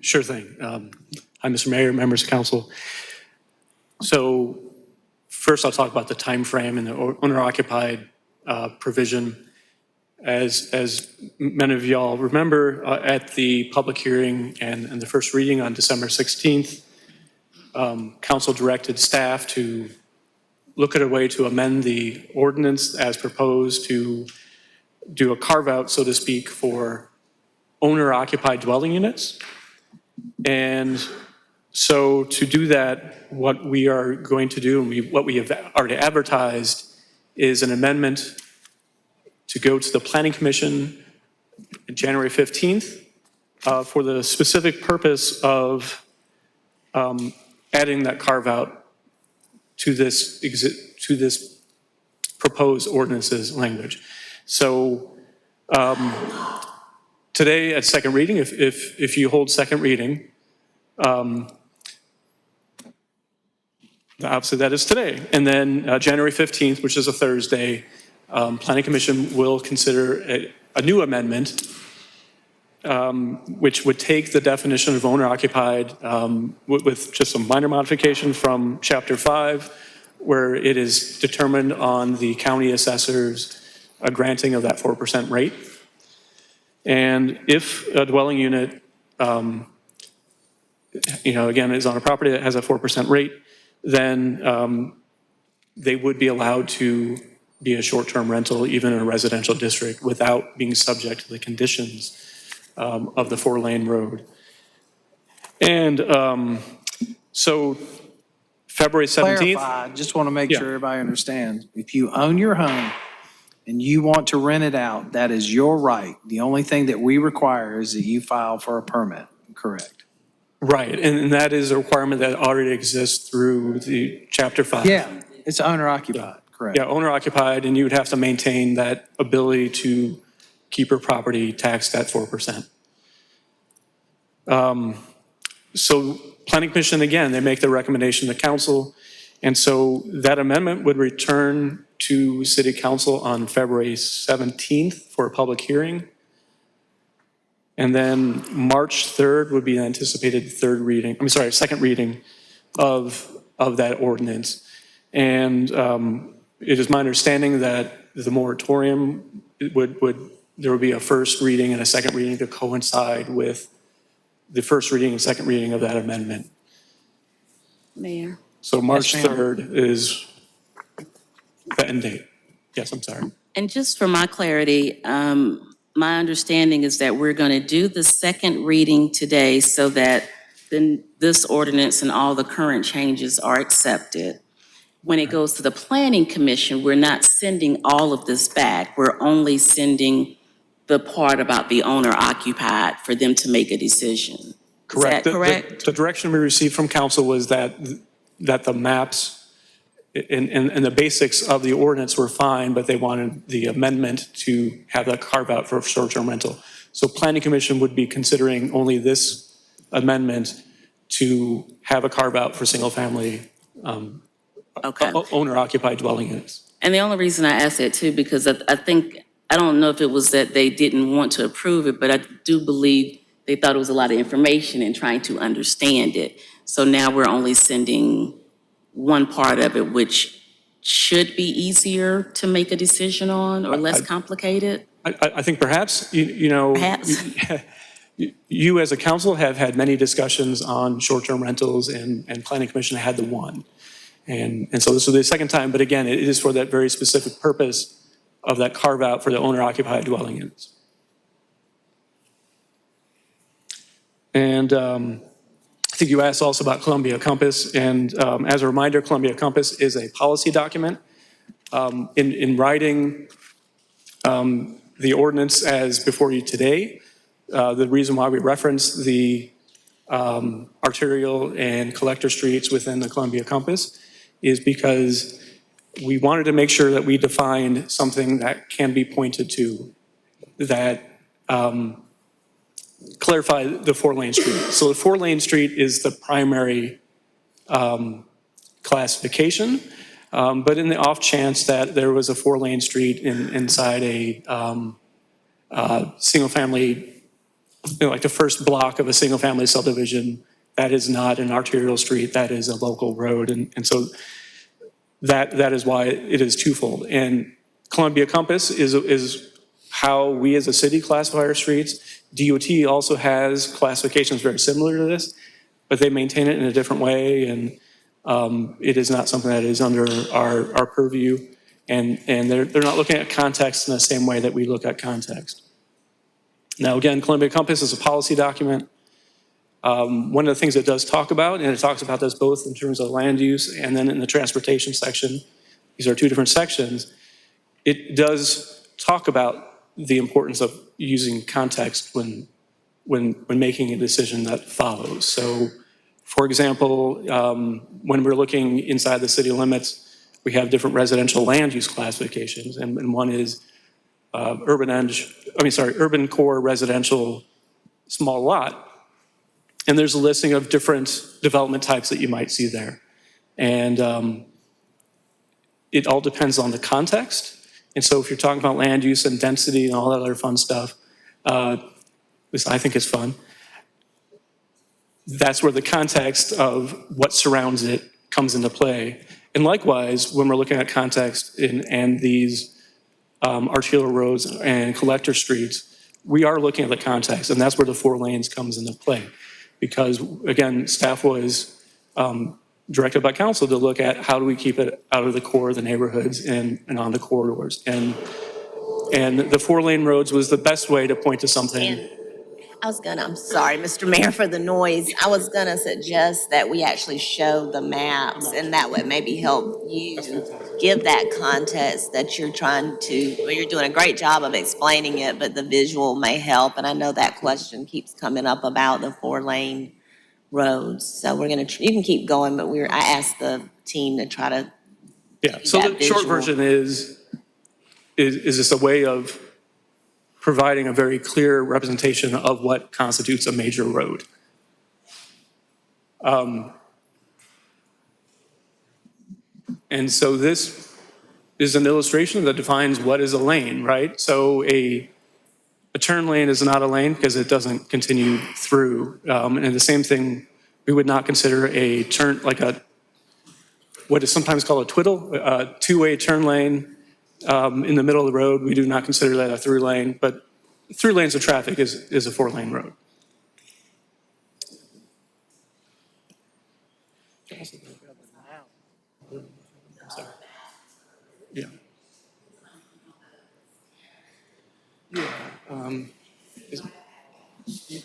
Sure thing. Hi, Mr. Mayor, members of council. So first, I'll talk about the time frame and the owner-occupied provision. As many of y'all remember, at the public hearing and the first reading on December 16th, council directed staff to look at a way to amend the ordinance as proposed to do a carve-out, so to speak, for owner-occupied dwelling units. And so to do that, what we are going to do, and what we have already advertised, is an amendment to go to the Planning Commission January 15th for the specific purpose of adding that carve-out to this proposed ordinance's language. So today at second reading, if you hold second reading, obviously that is today. And then January 15th, which is a Thursday, Planning Commission will consider a new amendment, which would take the definition of owner-occupied with just some minor modification from Chapter 5, where it is determined on the county assessor's granting of that 4% rate. And if a dwelling unit, again, is on a property that has a 4% rate, then they would be allowed to be a short-term rental, even in a residential district, without being subject to the conditions of the 4-lane road. And so February 17th. Clarify, just want to make Yeah. sure everybody understands. If you own your home and you want to rent it out, that is your right. The only thing that we require is that you file for a permit, correct? Right, and that is a requirement that already exists through the Chapter 5. Yeah, it's owner occupied, correct? Yeah, owner occupied, and you would have to maintain that ability to keep your property taxed at 4%. So Planning Commission, again, they make the recommendation to council, and so that amendment would return to City Council on February 17th for a public hearing. And then March 3rd would be an anticipated second reading of that ordinance. And it is my understanding that the moratorium there would be a first reading and a second reading to coincide with the first reading and second reading of that amendment. Mayor. So March Yes, ma'am. 3rd is the end date. Yes, I'm sorry. And just for my clarity, my understanding is that we're going to do the second reading today so that then this ordinance and all the current changes are accepted. When it goes to the Planning Commission, we're not sending all of this back. We're only sending the part about the owner occupied for them to make a decision. Correct. Is that correct? The direction we received from council was that the maps and the basics of the ordinance were fine, but they wanted the amendment to have that carve out for short-term rental. So Planning Commission would be considering only this amendment to have a carve out for single-family owner-occupied dwelling units. And the only reason I ask that too, because I don't know if it was that they didn't want to approve it, but I do believe they thought it was a lot of information and trying to understand it. So now we're only sending one part of it, which should be easier to make a decision on or less complicated. I think perhaps, you know, you as a council have had many discussions on short-term rentals and Planning Commission had the one. And so this will be the second time, but again, it is for that very specific purpose of that carve out for the owner-occupied dwelling units. And I think you asked also about Columbia Compass, and as a reminder, Columbia Compass is a policy document. In writing the ordinance as before you today, the reason why we reference the arterial and collector streets within the Columbia Compass is because we wanted to make sure that we defined something that can be pointed to that clarify the 4-lane street. So the 4-lane street is the primary classification, but in the off chance that there was a 4-lane street inside a single family, like the first block of a single family subdivision, that is not an arterial street, that is a local road. And so that is why it is twofold. And Columbia Compass is how we as a city classify our streets. DOT also has classifications very similar to this, but they maintain it in a different way, and it is not something that is under our purview, and they're not looking at context in the same way that we look at context. Now again, Columbia Compass is a policy document. One of the things it does talk about, and it talks about this both in terms of land use and then in the transportation section, these are two different sections, it does talk about the importance of using context when making a decision that follows. So, for example, when we're looking inside the city limits, we have different residential land use classifications, and one is urban core residential small lot. And there's a listing of different development types that you might see there. And it all depends on the context. And so if you're talking about land use and density and all that other fun stuff, which I think is fun, that's where the context of what surrounds it comes into play. And likewise, when we're looking at context and these arterial roads and collector streets, we are looking at the context, and that's where the 4 lanes comes into play. Because again, staff was directed by council to look at how do we keep it out of the core of the neighborhoods and on the corridors. And the 4-lane roads was the best way to point to something. I'm sorry, Mr. Mayor, for the noise. I was gonna suggest that we actually show the maps, and that would maybe help you give that context that you're trying to, well, you're doing a great job of explaining it, but the visual may help. And I know that question keeps coming up about the 4-lane roads. So we're gonna, you can keep going, but I asked the team to try to. Yeah, so the short version is just a way of providing a very clear representation of what constitutes a major road. And so this is an illustration that defines what is a lane, right? So a A turn lane is not a lane because it doesn't continue through. And the same thing, we would not consider a turn, like what is sometimes called a twiddle, a two-way turn lane in the middle of the road. We do not consider that a through lane, but through lanes of traffic is a 4-lane road. Yeah. Yeah.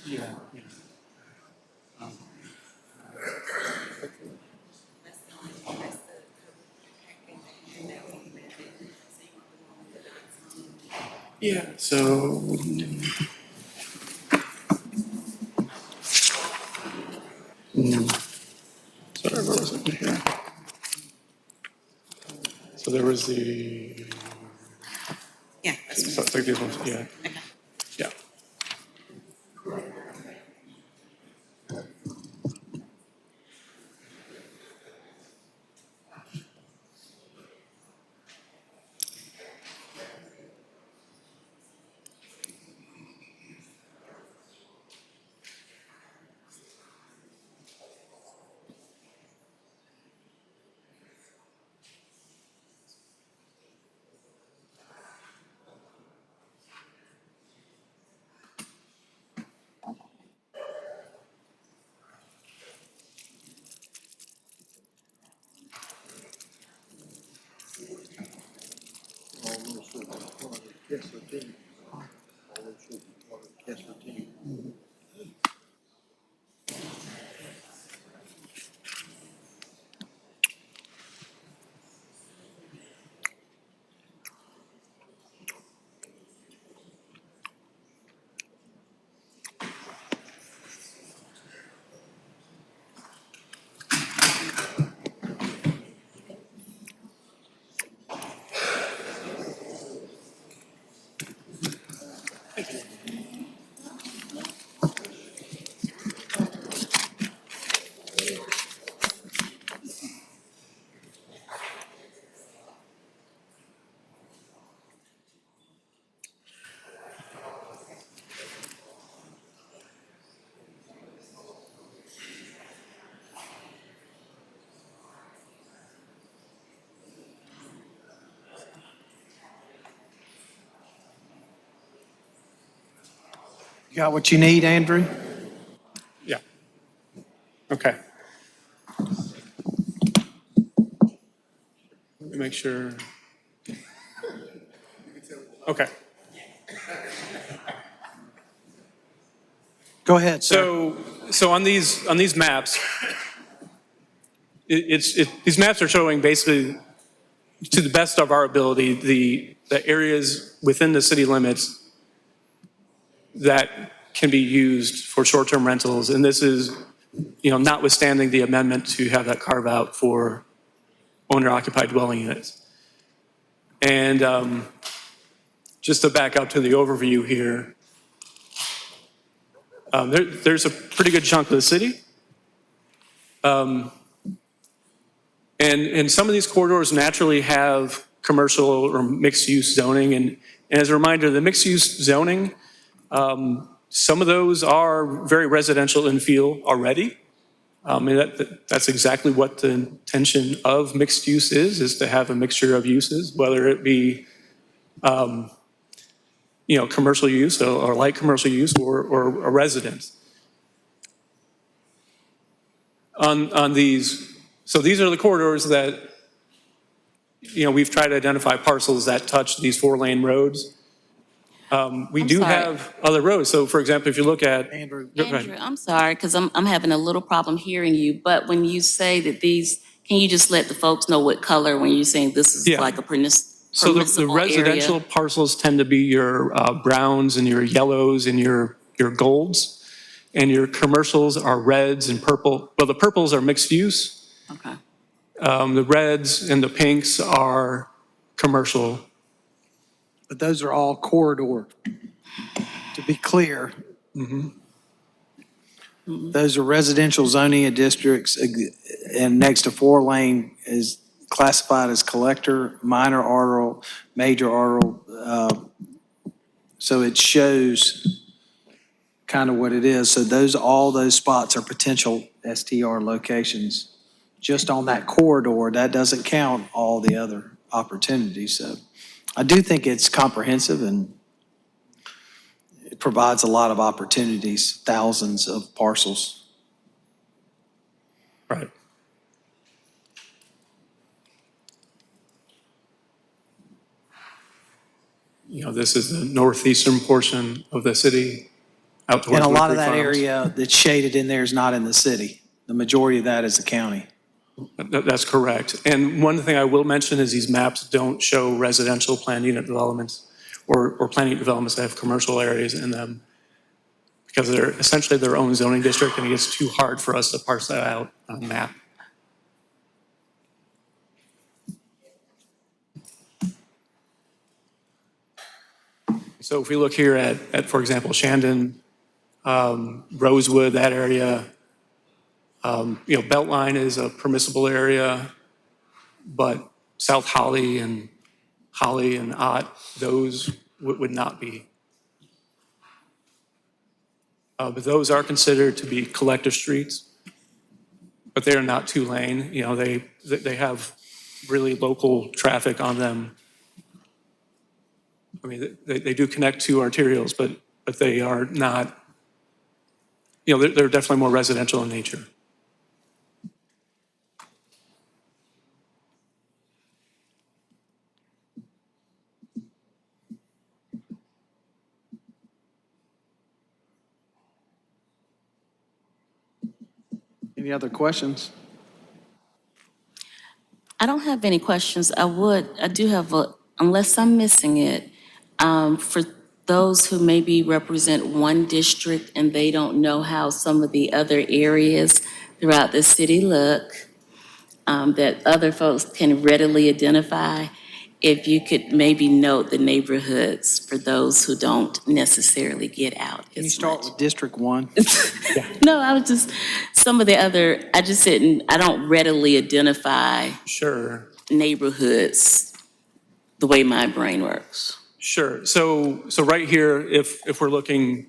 Yeah. Yeah, so. Sorry, what was it here? So there was the. Yeah. So it's like these ones, yeah. Yeah. You got what you need, Andrew? Yeah. Okay. Let me make sure. Okay. Go ahead, sir. So on these maps, these maps are showing basically, to the best of our ability, the areas within the city limits that can be used for short-term rentals. And this is, notwithstanding the amendment to have that carve out for owner-occupied dwelling units. And just to back up to the overview here, there's a pretty good chunk of the city. And some of these corridors naturally have commercial or mixed-use zoning. And as a reminder, the mixed-use zoning, some of those are very residential in feel already. And that's exactly what the intention of mixed use is to have a mixture of uses, whether it be, commercial use or light commercial use or a residence. On these, so these are the corridors that, we've tried to identify parcels that touch these 4-lane roads. We do have other roads. So for example, if you look at. Andrew, I'm sorry, because I'm having a little problem hearing you, but when you say that these, can you just let the folks know what color when you're saying this is like a So the permissible residential area? parcels tend to be your browns and your yellows and your golds. And your commercials are reds and purple. Well, the purples are mixed use. Okay. The reds and the pinks are commercial. But those are all corridor. To be clear, those are residential zoning districts, and next to 4-lane is classified as collector, minor arterial, major arterial, So it shows kind of what it is. So all those spots are potential STR locations. Just on that corridor, that doesn't count all the other opportunities. So I do think it's comprehensive and it provides a lot of opportunities, thousands of parcels. Right. You know, this is the northeastern portion of the city, out towards And a lot of Woodbury that Farms. area that's shaded in there is not in the city. The majority of that is the county. That's correct. And one thing I will mention is these maps don't show residential planned unit developments or planned unit developments that have commercial areas in them because they're essentially their own zoning district and it gets too hard for us to parse that out on a map. So if we look here at for example, Shandon, Rosewood, that area, you know, Beltline is a permissible area, but South Holly and Ott, those would not be. But those are considered to be collective streets, but they are not two-lane. You know, they have really local traffic on them. I mean, they do connect to arterials, but they are not, you know, they're definitely more residential in nature. Any other questions? I don't have any questions. I do have unless I'm missing it, for those who maybe represent one district and they don't know how some of the other areas throughout the city look, that other folks can readily identify, if you could maybe note the neighborhoods for those who don't necessarily get out Can you as start much. with District 1? No, I was just, some of the other, I don't readily identify Sure. neighborhoods the way my brain works. Sure. So right here, if we're looking,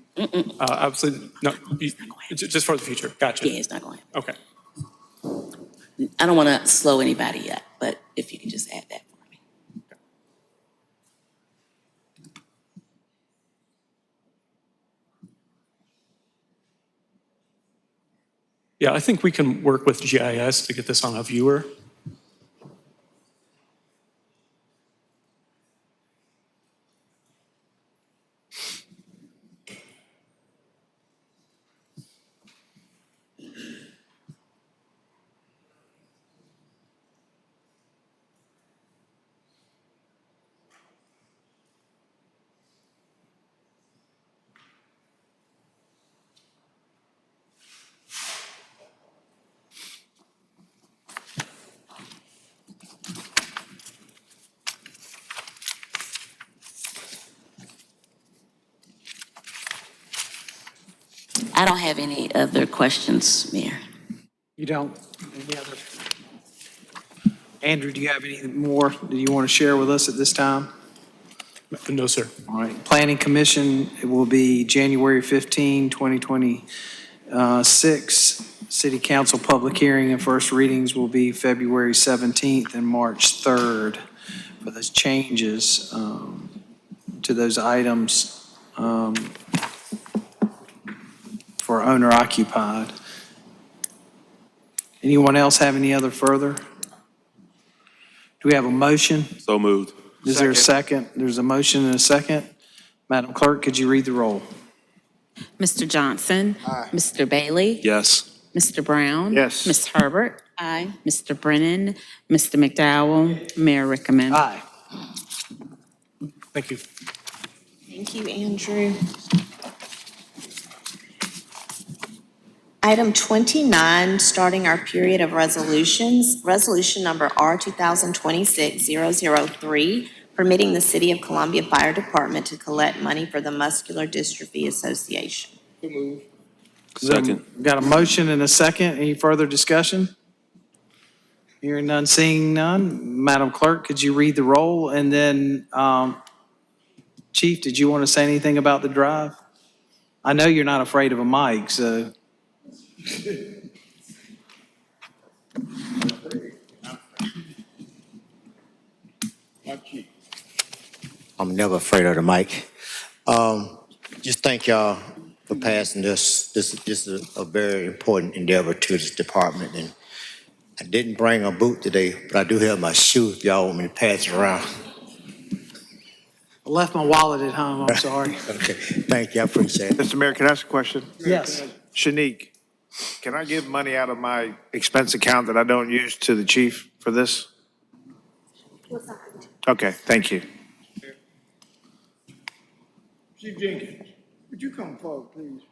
obviously, no, just for the future. Gotcha. Yeah, it's not going to Okay. I don't want to slow anybody up, but if you could just add that for me. Yeah, I think we can work with GIS to get this on a viewer. I don't have any other questions, Mayor. You don't? Any other? Andrew, do you have any more that you want to share with us at this time? No, sir. All right. Planning Commission, it will be January 15, 2026. City Council public hearing and first readings will be February 17th and March 3rd for those changes to those items for owner occupied. Anyone else have any other further? Do we have a motion? So moved. Is there a second? There's a motion and a second. Madam Clerk, could you read the roll? Mr. Johnson? Mr. Bailey? Yes. Mr. Brown? Yes. Ms. Herbert? Aye. Mr. Brennan? Mr. McDowell? Mayor Rickaman? Aye. Thank you. Thank you, Andrew. Item 29, starting our period of resolutions. Resolution number R 2026-003, permitting the City of Columbia Fire Department to collect money for the Muscular Dystrophy Association. Second. Got a motion and a second. Any further discussion? Hearing none, seeing none. Madam Clerk, could you read the roll? And then Chief, did you want to say anything about the drive? I know you're not afraid of a mic, so. I'm never afraid of the mic. Just thank y'all for passing this. This is a very important endeavor to this department. And I didn't bring a boot today, but I do have my shoe if y'all want me to pass it around. I left my wallet at home, I'm sorry. Okay, thank you, I appreciate it. Mr. Mayor, can I ask a question? Yes. Shanique, can I give money out of my expense account that I don't use to the chief for this? Okay, thank you. Chief Jenkins, would you come forward, please?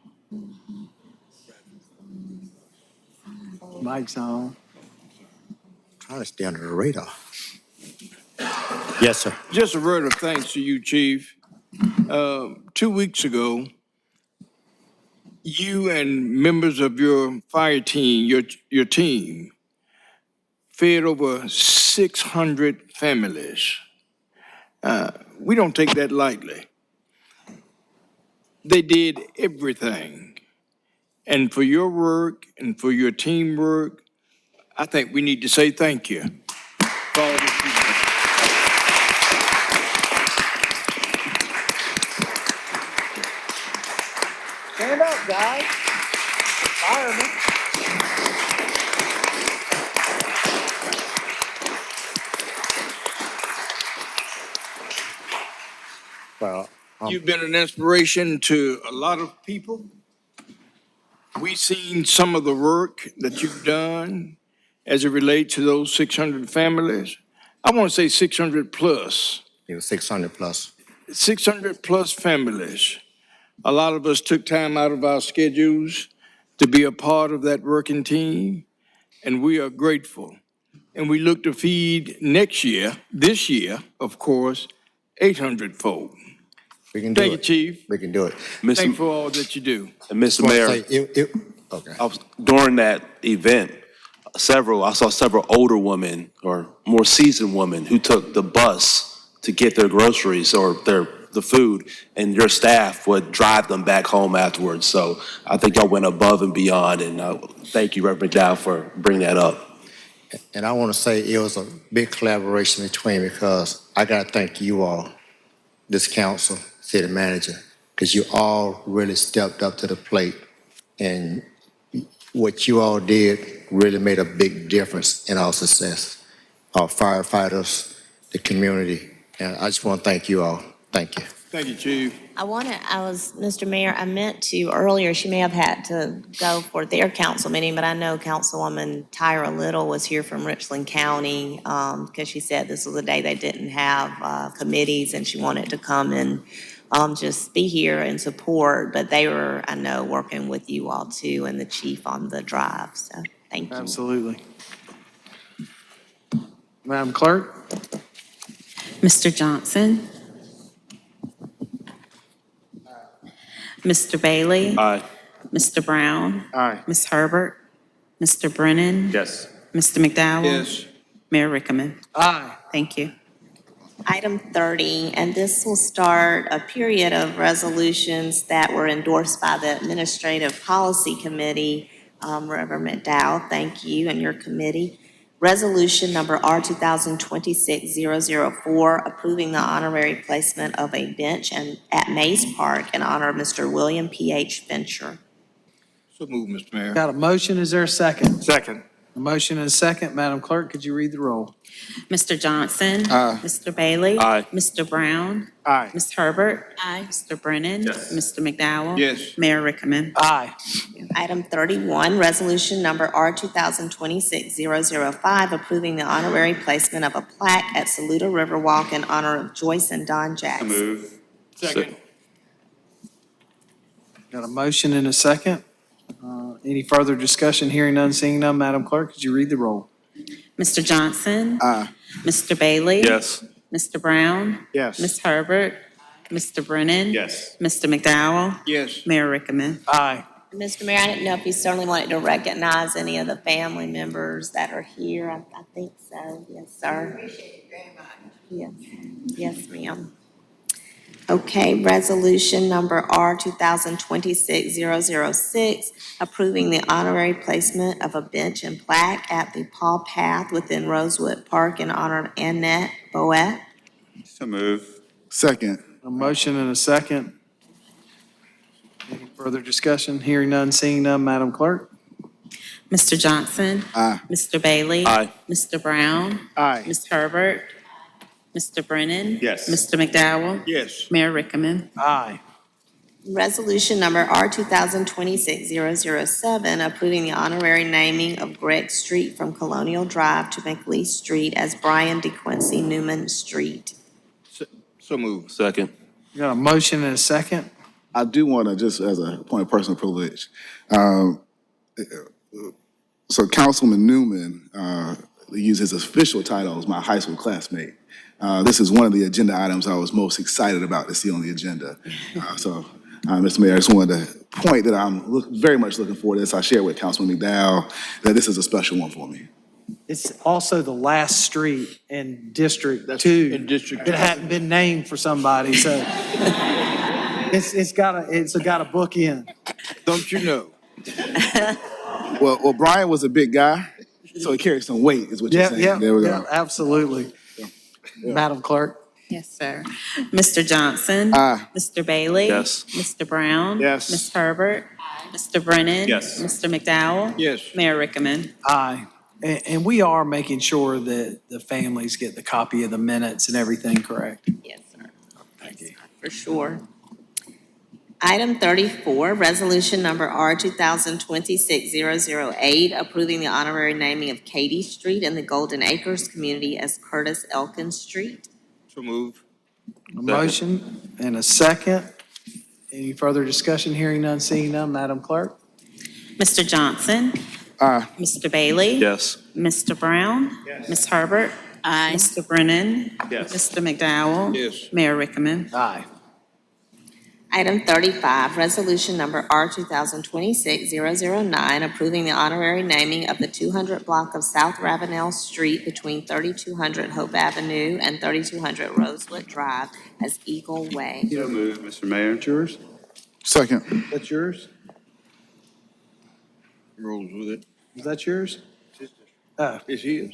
Mic's on. Trying to stay under the radar. Yes, sir. Just a word of thanks to you, Chief. 2 weeks ago, you and members of your fire team, your team, fed over 600 families. We don't take that lightly. They did everything. And for your work and for your teamwork, I think we need to say thank you for all that you did. Stand up, guys. Firemen. Well, You've been an inspiration to a lot of people. We've seen some of the work that you've done as it relates to those 600 families. I want to say 600 plus. it was 600 plus. 600 plus families. A lot of us took time out of our schedules to be a part of that working team, and we are grateful. And we look to feed next year, this year, of course, 800 folk. We can do Thank you, it. Chief. We can do it. Thank you for all that you do. And Mr. Wanna Mayor, say okay. during that event, I saw several older women or more seasoned women who took the bus to get their groceries or the food, and your staff would drive them back home afterwards. So I think y'all went above and beyond, and thank you, Reverend Dow, for bringing that up. And I want to say it was a big collaboration between, because I got to thank you all, this council, city manager, because you all really stepped up to the plate. And what you all did really made a big difference in our success, our firefighters, the community. And I just want to thank you all. Thank you. Thank you, Chief. Mr. Mayor, I meant to earlier, she may have had to go for their council meeting, but I know Councilwoman Tyra Little was here from Richland County, because she said this was a day they didn't have committees, and she wanted to come and just be here and support, but they were, I know, working with you all too, and the chief on the drive, so thank you. Absolutely. Madam Clerk? Mr. Johnson? Mr. Bailey? Aye. Mr. Brown? Aye. Ms. Herbert? Mr. Brennan? Yes. Mr. McDowell? Yes. Mayor Rickaman? Aye. Thank you. Item 30, and this will start a period of resolutions that were endorsed by the Administrative Policy Committee. Reverend McDowell, thank you and your committee. Resolution number R 2026-004, approving the honorary placement of a bench at Mays Park in honor of Mr. William P.H. Fincher. So move, Mr. Mayor. Got a motion, is there a second? Second. A motion and a second. Madam Clerk, could you read the roll? Mr. Johnson? Aye. Mr. Bailey? Aye. Mr. Brown? Aye. Ms. Herbert? Aye. Mr. Brennan? Yes. Mr. McDowell? Yes. Mayor Rickaman? Aye. Item 31, resolution number R 2026-005, approving the honorary placement of a plaque at Saluda Riverwalk in honor of Joyce and Don Jackson. Move. Second. Got a motion and a second. Any further discussion? Hearing none, seeing none. Madam Clerk, could you read the roll? Mr. Johnson? Aye. Mr. Bailey? Yes. Mr. Brown? Yes. Ms. Herbert? Mr. Brennan? Yes. Mr. McDowell? Yes. Mayor Rickaman? Aye. Mr. Mayor, I didn't know if you certainly wanted to recognize any of the family members that are here. I think so. Yes, sir. Appreciate it very much. Yes, yes, ma'am. Okay, resolution number R 2026-006, approving the honorary placement of a bench and plaque at the Paw Path within Rosewood Park in honor of Annette Boet. So move. Second. A motion and a second. Any further discussion? Hearing none, seeing none, Madam Clerk? Mr. Johnson? Aye. Mr. Bailey? Aye. Mr. Brown? Aye. Ms. Herbert? Mr. Brennan? Yes. Mr. McDowell? Yes. Mayor Rickaman? Aye. Resolution number R 2026-007, approving the honorary naming of Gregg Street from Colonial Drive to McLeese Street as Brian DeQuincy Newman Street. So move. Second. You got a motion and a second? I do want to, just as a point of personal privilege, so Councilman Newman used his official title as my high school classmate. This is one of the agenda items I was most excited about to see on the agenda. Mr. Mayor, I just wanted to point that I'm very much looking forward to this. I shared with Councilman McDowell that this is a special one for me. It's also the last street in District 2. In District It hadn't been named for somebody, so it's got a book in. Don't you know? Well, Brian was a big guy, so he carried some weight, is what you're saying. There we go. Absolutely. Madam Clerk? Yes, sir. Mr. Johnson? Aye. Mr. Bailey? Yes. Mr. Brown? Yes. Ms. Herbert? Mr. Brennan? Yes. Mr. McDowell? Yes. Mayor Rickaman? Aye. And we are making sure that the families get the copy of the minutes and everything correct. Yes, sir. Thank you. For sure. Item 34, resolution number R 2026-008, approving the honorary naming of Katy Street in the Golden Acres community as Curtis Elkins Street. So move. A motion and a second. Any further discussion? Hearing none, seeing none, Madam Clerk? Mr. Johnson? Aye. Mr. Bailey? Yes. Mr. Brown? Ms. Herbert? Aye. Mr. Brennan? Yes. Mr. McDowell? Yes. Mayor Rickaman? Aye. Item 35, resolution number R 2026-009, approving the honorary naming of the 200 block of South Ravenel Street between 3200 Hope Avenue and 3200 Rosewood Drive as Eagle Way. So move, Mr. Mayor. Yours? Second. That's yours? Rolls with it. Is that yours? Oh, It's his.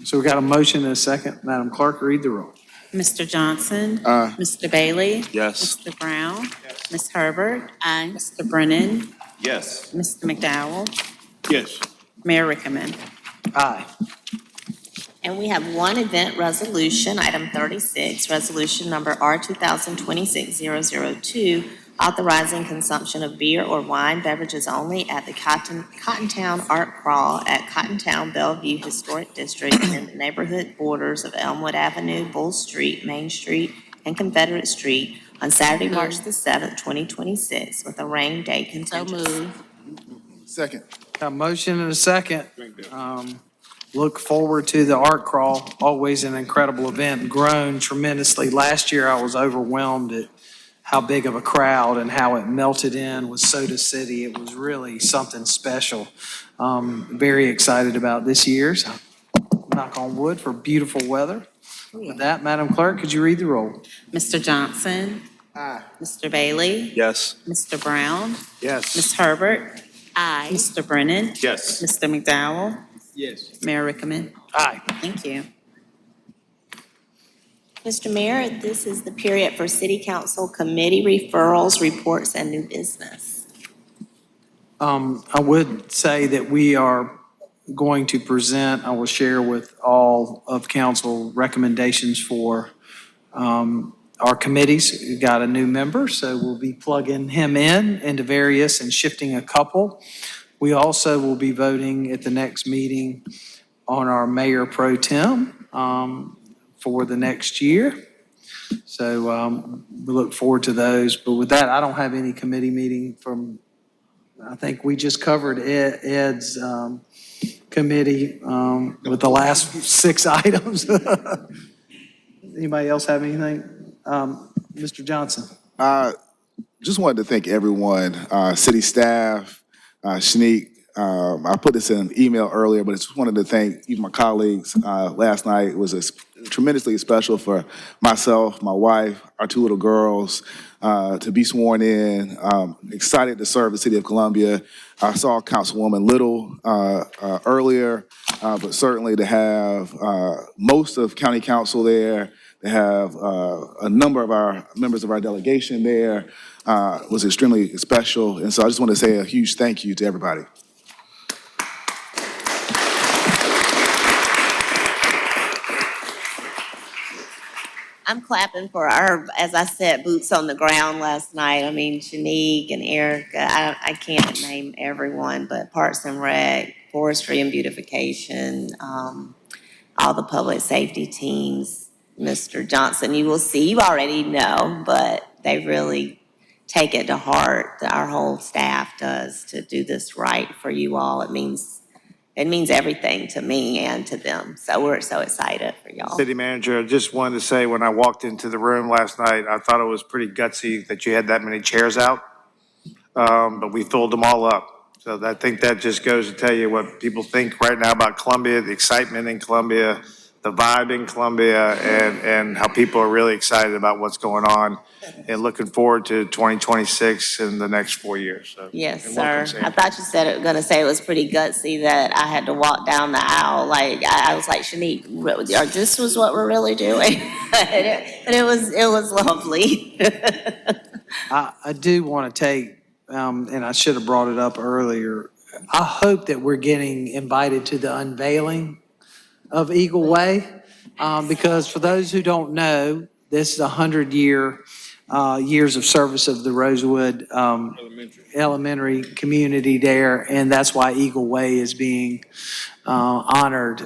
so we got a motion and a second. Madam Clerk, read the roll. Mr. Johnson? Aye. Mr. Bailey? Yes. Mr. Brown? Ms. Herbert? Aye. Mr. Brennan? Yes. Mr. McDowell? Yes. Mayor Rickaman? Aye. And we have one event resolution, item 36, resolution number R 2026-002, authorizing consumption of beer or wine beverages only at the Cottontown Art Crawl at Cottontown Bellevue Historic District in the neighborhood borders of Elmwood Avenue, Bull Street, Main Street, and Confederate Street on Saturday, March the 7th, 2026, with a rain date So contingency. move. Second. Got a motion and a second. Look forward to the art crawl, always an incredible event, grown tremendously. Last year, I was overwhelmed at how big of a crowd and how it melted in with Soda City. It was really something special. Very excited about this year's. Knock on wood for beautiful weather. With that, Madam Clerk, could you read the roll? Mr. Johnson? Aye. Mr. Bailey? Yes. Mr. Brown? Yes. Ms. Herbert? Aye. Mr. Brennan? Yes. Mr. McDowell? Yes. Mayor Rickaman? Aye. Thank you. Mr. Mayor, this is the period for City Council committee referrals, reports, and new business. I would say that we are going to present, I will share with all of council recommendations for our committees. We've got a new member, so we'll be plugging him in into various and shifting a couple. We also will be voting at the next meeting on our mayor pro tem for the next year. So we look forward to those. But with that, I don't have any committee meeting from, I think we just covered Ed's committee with the last 6 items. Anybody else have anything? Mr. Johnson. Just wanted to thank everyone, city staff, Shanique. I put this in an email earlier, but I just wanted to thank even my colleagues. Last night was a tremendously special for myself, my wife, our two little girls, to be sworn in. Excited to serve the city of Columbia. I saw Councilwoman Little earlier, but certainly to have most of county council there, to have a number of our members of our delegation there was extremely special. And so I just want to say a huge thank you to everybody. I'm clapping for our, as I said, boots on the ground last night. I mean, Shanique and Erica, I can't name everyone, but Parks and Rec, Forestry and Beautification, all the public safety teams, Mr. Johnson, you will see, you already know, but they really take it to heart, our whole staff does, to do this right for you all. It means everything to me and to them. So we're so excited for y'all. City Manager, I just wanted to say, when I walked into the room last night, I thought it was pretty gutsy that you had that many chairs out. But we filled them all up. So I think that just goes to tell you what people think right now about Columbia, the excitement in Columbia, the vibe in Columbia, and how people are really excited about what's going on and looking forward to 2026 and the next 4 years. So, Yes, and sir. welcome, Sam. I thought you said it, gonna say it was pretty gutsy that I had to walk down the aisle. Like, I was like, Shanique, this was what we're really doing. But it was lovely. I do want to take, and I should have brought it up earlier, I hope that we're getting invited to the unveiling of Eagle Way, because for those who don't know, this is 100 years of service of the Rosewood Elementary community there, and that's why Eagle Way is being honored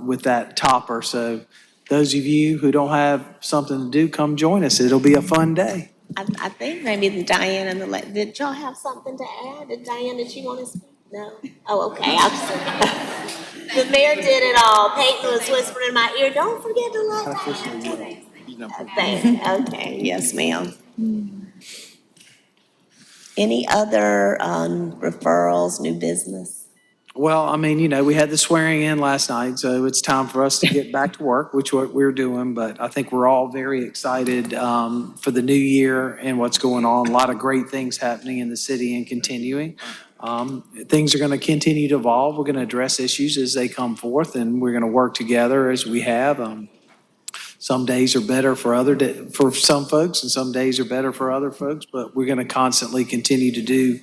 with that topper. So those of you who don't have something to do, come join us. It'll be a fun day. I think maybe Diane and did y'all have something to add? Diane, did you want to speak? No? Oh, okay. The mayor did it all. Peyton was whispering in my ear, don't forget to let Diane. Okay, yes, ma'am. Any other referrals, new business? Well, I mean, we had the swearing in last night, so it's time for us to get back to work, which what we're doing. But I think we're all very excited for the new year and what's going on. A lot of great things happening in the city and continuing. Things are going to continue to evolve. We're going to address issues as they come forth, and we're going to work together as we have. Some days are better for some folks, and some days are better for other folks. But we're going to constantly continue to do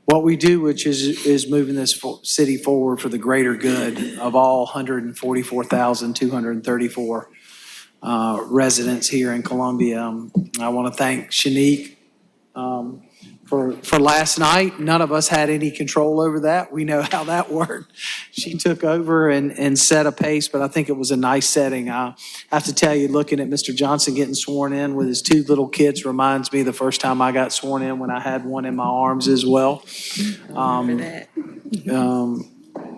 what we do, which is moving this city forward for the greater good of all 144,234 residents here in Columbia. I want to thank Shanique for last night. None of us had any control over that. We know how that worked. She took over and set a pace, but I think it was a nice setting. I have to tell you, looking at Mr. Johnson getting sworn in with his two little kids reminds me the first time I got sworn in when I had one in my arms as well.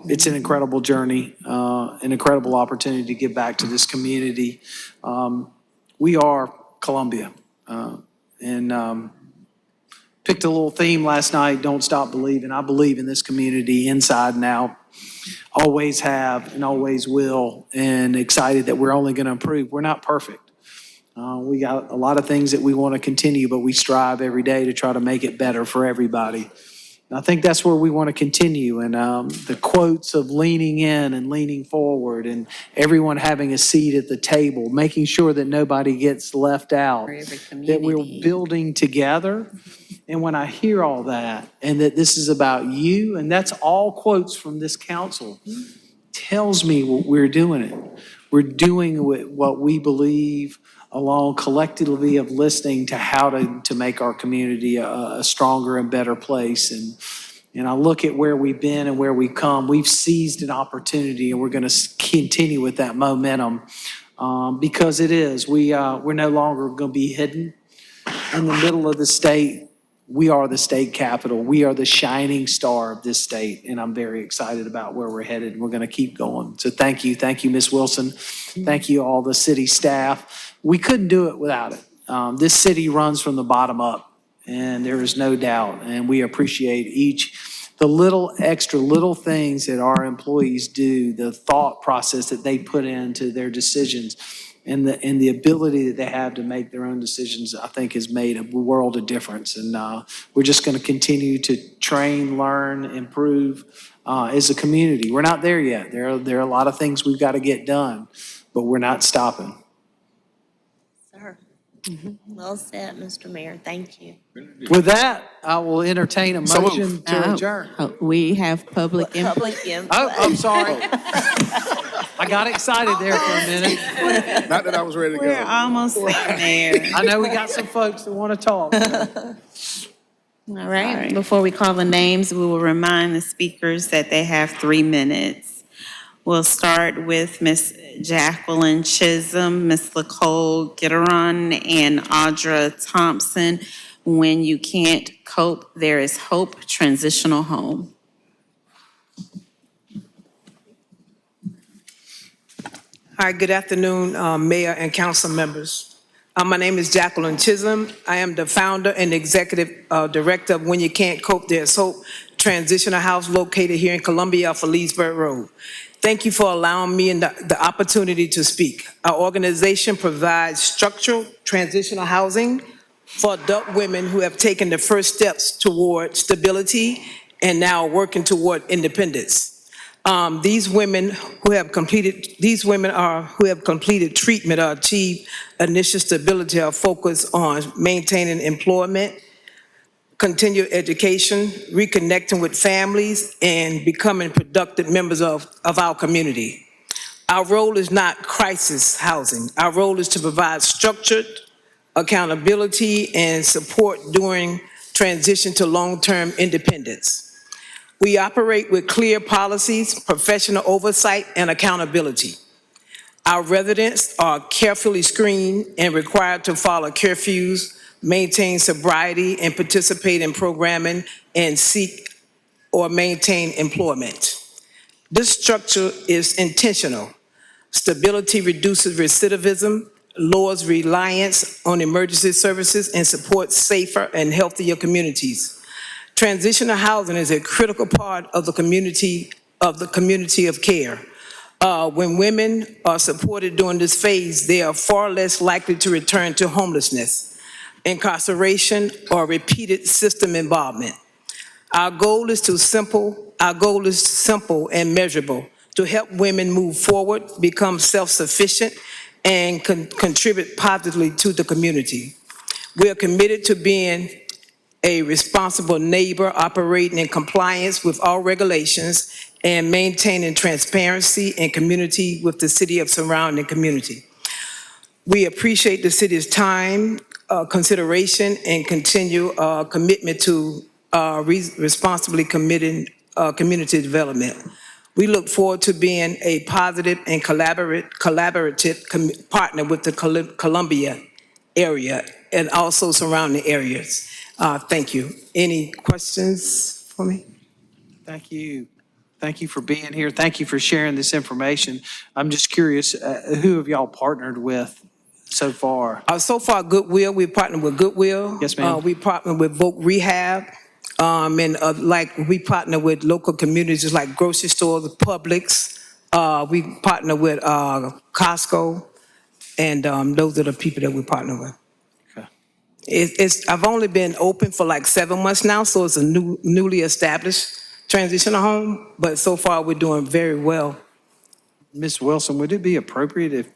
It's an incredible journey, an incredible opportunity to give back to this community. We are Columbia, and picked a little theme last night, don't stop believing. I believe in this community inside and out. Always have and always will, and excited that we're only going to improve. We're not perfect. We got a lot of things that we want to continue, but we strive every day to try to make it better for everybody. And I think that's where we want to continue. And the quotes of leaning in and leaning forward and everyone having a seat at the table, making sure that nobody gets left out, that we're building together. And when I hear all that, and that this is about you, and that's all quotes from this council, tells me what we're doing it. We're doing what we believe along collectively of listening to how to make our community a stronger and better place. And I look at where we've been and where we've come. We've seized an opportunity, and we're going to continue with that momentum because it is. We're no longer going to be hidden in the middle of the state. We are the state capital. We are the shining star of this state, and I'm very excited about where we're headed, and we're going to keep going. So thank you, Ms. Wilson. Thank you, all the city staff. We couldn't do it without it. This city runs from the bottom up, and there is no doubt, and we appreciate each the little things that our employees do, the thought process that they put into their decisions, and the ability that they have to make their own decisions, I think has made a world of difference. And we're just going to continue to train, learn, improve as a community. We're not there yet. There are a lot of things we've got to get done, but we're not stopping. Sir. Well said, Mr. Mayor. Thank you. With that, I will entertain a So moved. motion to adjourn. We have public input. Public input. Oh, I'm sorry. I got excited there for a minute. Not that I was ready to go. We're almost there. I know we got some folks that want to talk. All right, before we call the names, we will remind the speakers that they have 3 minutes. We'll start with Ms. Jacqueline Chisholm, Ms. Nicole Gitteron, and Audra Thompson. When you can't cope, there is hope. Transitional home. Hi, good afternoon, Mayor and council members. My name is Jacqueline Chisholm. I am the founder and executive director of When You Can't Cope, There's Hope Transitional House located here in Columbia off of Leesburg Road. Thank you for allowing me the opportunity to speak. Our organization provides structural transitional housing for adult women who have taken the first steps toward stability and now working toward independence. These women who have completed treatment or achieved initial stability are focused on maintaining employment, continued education, reconnecting with families, and becoming productive members of our community. Our role is not crisis housing. Our role is to provide structured accountability and support during transition to long-term independence. We operate with clear policies, professional oversight, and accountability. Our residents are carefully screened and required to follow curfews, maintain sobriety, and participate in programming and seek or maintain employment. This structure is intentional. Stability reduces recidivism, lowers reliance on emergency services, and supports safer and healthier communities. Transitional housing is a critical part of the community of care. When women are supported during this phase, they are far less likely to return to homelessness, incarceration, or repeated system involvement. Our goal is simple and measurable: to help women move forward, become self-sufficient, and contribute positively to the community. We are committed to being a responsible neighbor, operating in compliance with all regulations, and maintaining transparency and community with the city of surrounding community. We appreciate the city's time, consideration, and continued commitment to responsibly committing community development. We look forward to being a positive and collaborative partner with the Columbia area and also surrounding areas. Thank you. Any questions for me? Thank you. Thank you for being here. Thank you for sharing this information. I'm just curious, who have y'all partnered with so far? So far, Goodwill. We partnered with Goodwill. Yes, ma'am. We partnered with Voc Rehab. We partner with local communities like grocery stores, Publix. We partner with Costco. And those are the people that we partner with. I've only been open for like 7 months now, so it's a newly established transitional home, but so far we're doing very well. Ms. Wilson, would it be appropriate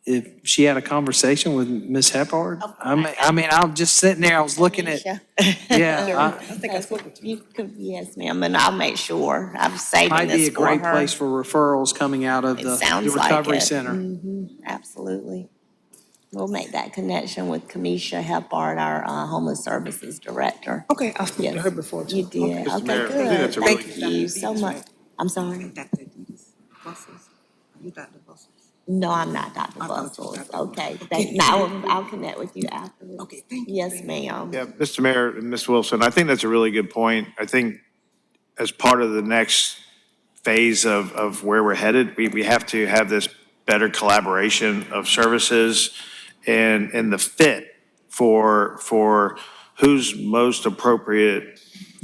if she had a conversation with Ms. Hepard? I mean, I'm just sitting there, I was looking at, yeah. I think I spoke with you. Yes, ma'am, and I'll make sure. I'm saving Might be this a for great her. place for referrals coming out of It the sounds like recovery it. center. Absolutely. We'll make that connection with Kamisha Hepard, our Homeless Services Director. Okay, I've spoken to her before too. You did. Okay. Okay, Mayor, I think good. that's a really Thank you so much. I'm sorry. No, I'm not Dr. Bustles. Okay, now I'll connect with you afterwards. Okay, thank you. Yes, ma'am. Yeah, Mr. Mayor and Ms. Wilson, I think that's a really good point. I think as part of the next phase of where we're headed, we have to have this better collaboration of services and the fit for who's most appropriate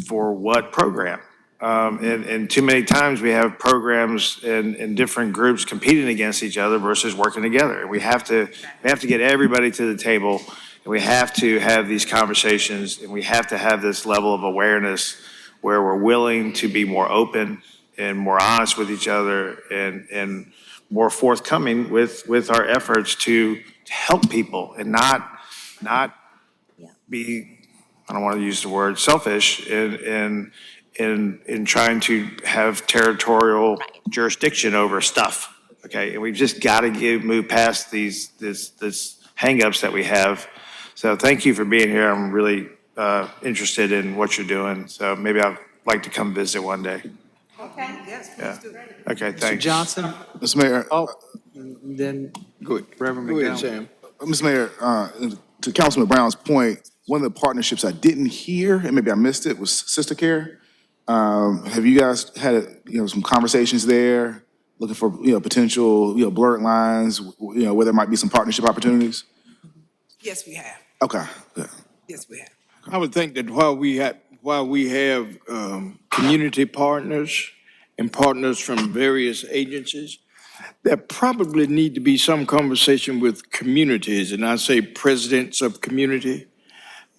for what program. And too many times we have programs and different groups competing against each other versus working together. We have to get everybody to the table, and we have to have these conversations, and we have to have this level of awareness where we're willing to be more open and more honest with each other and more forthcoming with our efforts to help people and not be, I don't want to use the word selfish in trying to have territorial jurisdiction over stuff, okay? And we've just got to move past this hangups that we have. So thank you for being here. I'm really interested in what you're doing. So maybe I'd like to come visit one day. Okay, yes, Yeah. Okay, thanks. Johnson, Mr. Mayor, then Go ahead. Reverend Go ahead, McDowell. Sam. Mr. Mayor, to Councilman Brown's point, one of the partnerships I didn't hear, and maybe I missed it, was Sister Care. Have you guys had, some conversations there, looking for, potential, blurred lines, where there might be some partnership opportunities? Yes, we have. Okay, good. Yes, we have. I would think that while we have community partners and partners from various agencies, there probably need to be some conversation with communities, and I say presidents of community,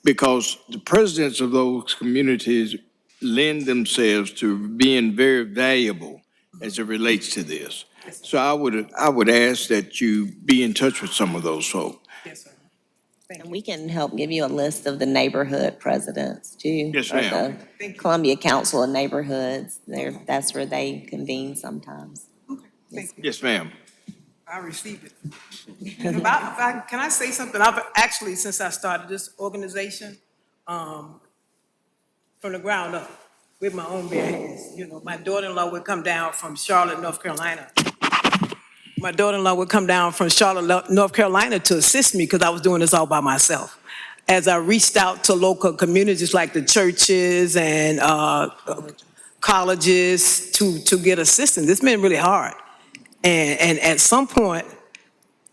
because the presidents of those communities lend themselves to being very valuable as it relates to this. So I would ask that you be in touch with some of those folks. Yes, sir. And we can help give you a list of the neighborhood presidents too. Yes, or ma'am. the Columbia Council of Neighborhoods. That's where they convene sometimes. Yes, ma'am. I received it. Can I say something? I've actually, since I started this organization, from the ground up, with my own bare hands. My daughter-in-law would come down from Charlotte, North Carolina. My daughter-in-law would come down from Charlotte, North Carolina to assist me because I was doing this all by myself. As I reached out to local communities like the churches and colleges to get assistance, it's been really hard. And at some point,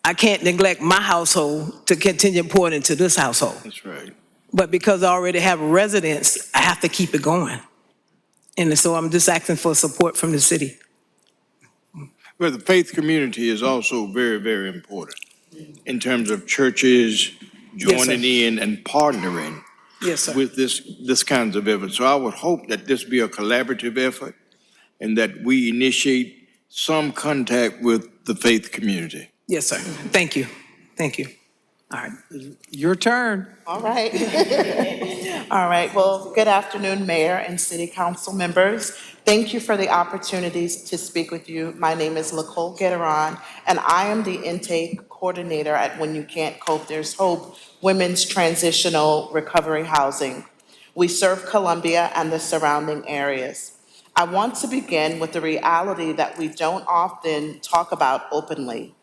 I can't neglect my household to continue pouring into this household. That's right. But because I already have residents, I have to keep it going. And so I'm just asking for support from the city. Well, the faith community is also very, very important in terms of churches joining in and partnering Yes, sir. with this kinds of effort. So I would hope that this be a collaborative effort and that we initiate some contact with the faith community. Yes, sir. Thank you. Thank you. All right. Your turn. All right. All right. Well, good afternoon, Mayor and City Council members. Thank you for the opportunities to speak with you. My name is Nicole Getteron, and I am the intake coordinator at When You Can't Cope, There's Hope Women's Transitional Recovery Housing. We serve Columbia and the surrounding areas. I want to begin with the reality that we don't often talk about openly.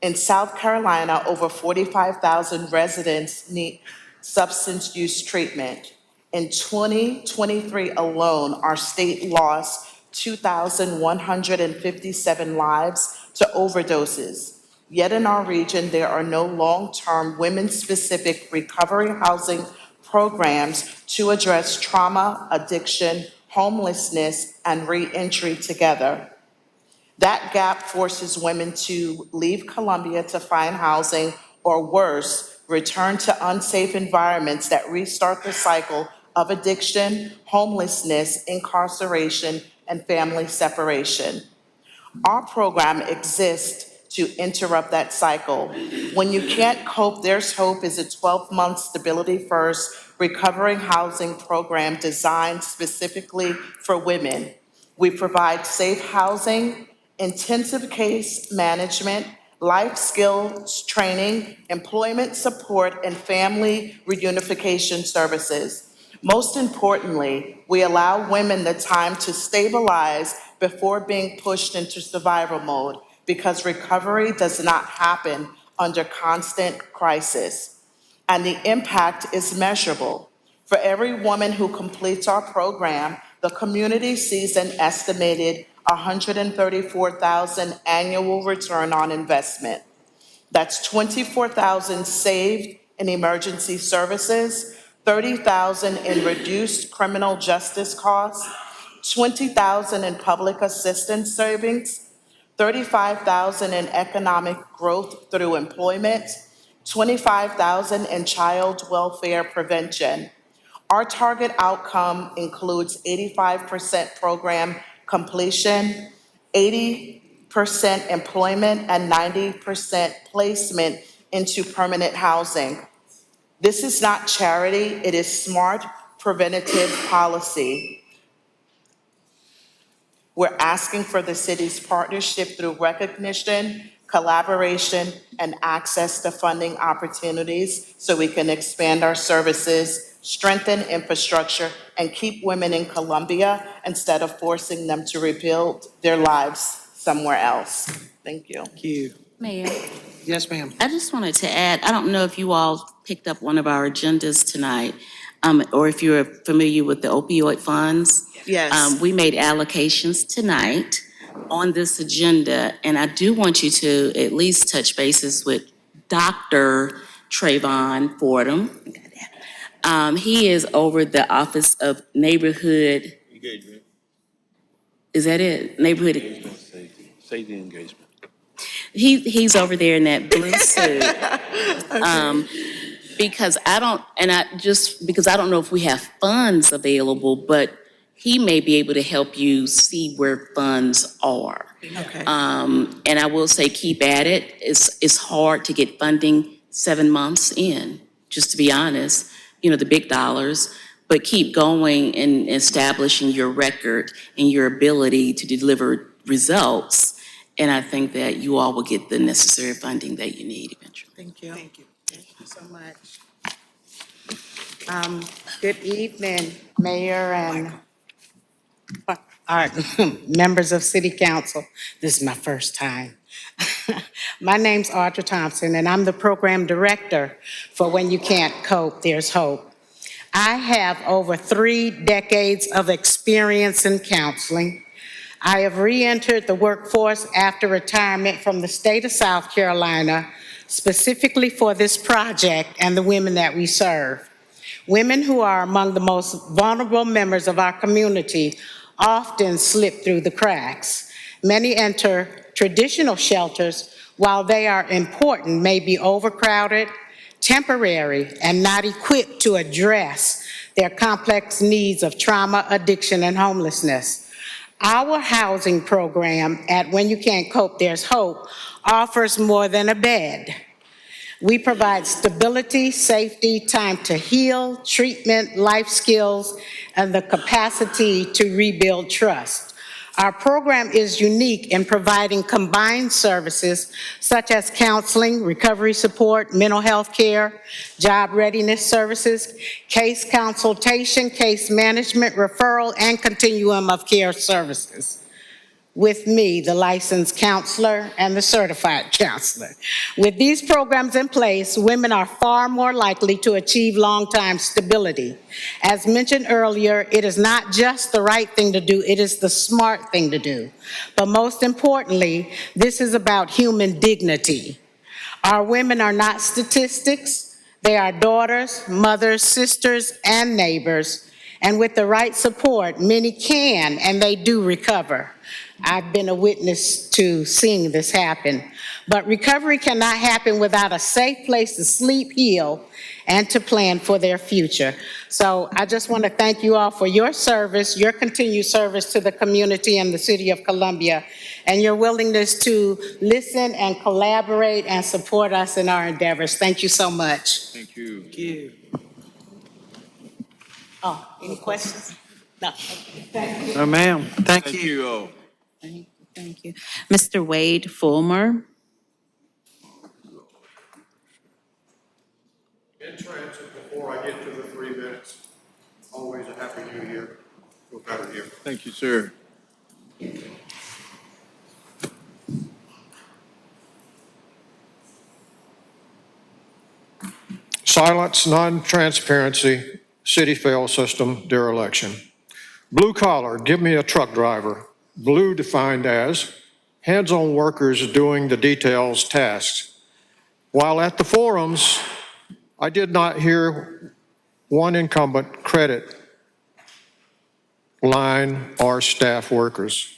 In South Carolina, over 45,000 residents need substance use treatment. In 2023 alone, our state lost 2,157 lives to overdoses. Yet in our region, there are no long-term women-specific recovery housing programs to address trauma, addiction, homelessness, and reentry together. That gap forces women to leave Columbia to find housing, or worse, return to unsafe environments that restart the cycle of addiction, homelessness, incarceration, and family separation. Our program exists to interrupt that cycle. When You Can't Cope, There's Hope is a 12-month Stability First recovery housing program designed specifically for women. We provide safe housing, intensive case management, life skills training, employment support, and family reunification services. Most importantly, we allow women the time to stabilize before being pushed into survival mode, because recovery does not happen under constant crisis. And the impact is measurable. For every woman who completes our program, the community sees an estimated $134,000 annual return on investment. That's $24,000 saved in emergency services, $30,000 in reduced criminal justice costs, 20,000 in public assistance savings, 35,000 in economic growth through employment, 25,000 in child welfare prevention. Our target outcome includes 85% program completion, 80% employment, and 90% placement into permanent housing. This is not charity, it is smart preventative policy. We're asking for the city's partnership through recognition, collaboration, and access to funding opportunities so we can expand our services, strengthen infrastructure, and keep women in Columbia instead of forcing them to rebuild their lives somewhere else. Thank you. Thank you. Mayor, Yes, ma'am. I just wanted to add, I don't know if you all picked up one of our agendas tonight, or if you're familiar with the opioid funds. Yes. We made allocations tonight on this agenda, and I do want you to at least touch bases with Dr. Trayvon Fordham. He is over the Office of Neighborhood. Engagement. Is that it? Neighborhood. Safety engagement. He's over there in that blue suit. Because I don't know if we have funds available, but he may be able to help you see where funds are. Okay. And I will say, keep at it. It's hard to get funding 7 months in, just to be honest, the big dollars. But keep going and establishing your record and your ability to deliver results. And I think that you all will get the necessary funding that you need eventually. Thank you. Thank you. Thank you so much. Good evening, Mayor and members of City Council. This is my first time. My name's Audra Thompson, and I'm the Program Director for When You Can't Cope, There's Hope. I have over 3 decades of experience in counseling. I have re-entered the workforce after retirement from the state of South Carolina, specifically for this project and the women that we serve. Women who are among the most vulnerable members of our community often slip through the cracks. Many enter traditional shelters, while they are important, may be overcrowded, temporary, and not equipped to address their complex needs of trauma, addiction, and homelessness. Our housing program at When You Can't Cope, There's Hope offers more than a bed. We provide stability, safety, time to heal, treatment, life skills, and the capacity to rebuild trust. Our program is unique in providing combined services such as counseling, recovery support, mental health care, job readiness services, case consultation, case management, referral, and continuum of care services. With me, the licensed counselor and the certified counselor. With these programs in place, women are far more likely to achieve long-term stability. As mentioned earlier, it is not just the right thing to do, it is the smart thing to do. But most importantly, this is about human dignity. Our women are not statistics. They are daughters, mothers, sisters, and neighbors. And with the right support, many can and they do recover. I've been a witness to seeing this happen. But recovery cannot happen without a safe place to sleep, heal, and to plan for their future. So I just want to thank you all for your service, your continued service to the community and the city of Columbia, and your willingness to listen and collaborate and support us in our endeavors. Thank you so much. Thank you. Thank you. Oh, any questions? No. Thank you. No, ma'am. Thank you. Thank you all. Thank you. Mr. Wade Fulmer. In transit, before I get to the 3 minutes, always a happy new year. Feel better here. Thank you, sir. Silence, non-transparency, city fail system dereliction. Blue collar, give me a truck driver. Blue defined as hands-on workers doing the details tasks. While at the forums, I did not hear one incumbent credit line or staff workers.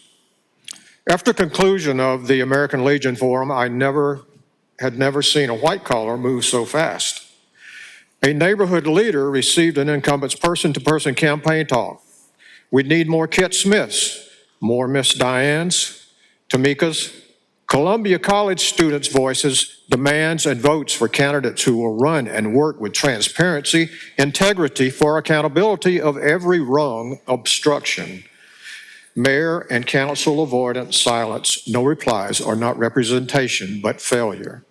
After conclusion of the American Legion Forum, I had never seen a white collar move so fast. A neighborhood leader received an incumbent's person-to-person campaign talk. We need more Kit Smiths, more Miss Dianes, Tamikas, Columbia College students' voices, demands, and votes for candidates who will run and work with transparency, integrity, for accountability of every wrong obstruction. Mayor and council avoidance, silence, no replies are not representation, but failure.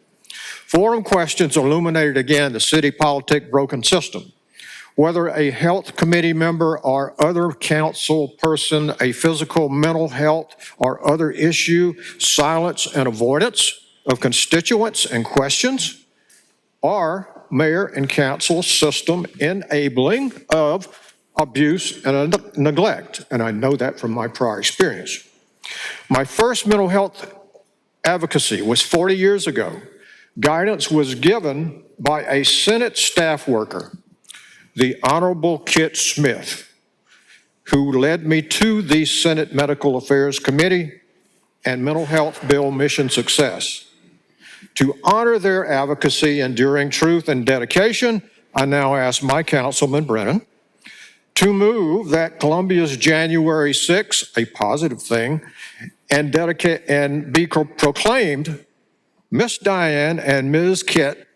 Forum questions illuminated again the city politic broken system. Whether a health committee member or other council person, a physical, mental health, or other issue, silence and avoidance of constituents and questions, or mayor and council system enabling of abuse and neglect. And I know that from my prior experience. My first mental health advocacy was 40 years ago. Guidance was given by a Senate staff worker, the Honorable Kit Smith, who led me to the Senate Medical Affairs Committee and Mental Health Bill mission success. To honor their advocacy, enduring truth, and dedication, I now ask my councilman, Brennan, to move that Columbia's January 6th, a positive thing, and be proclaimed Miss Diane and Ms. Kit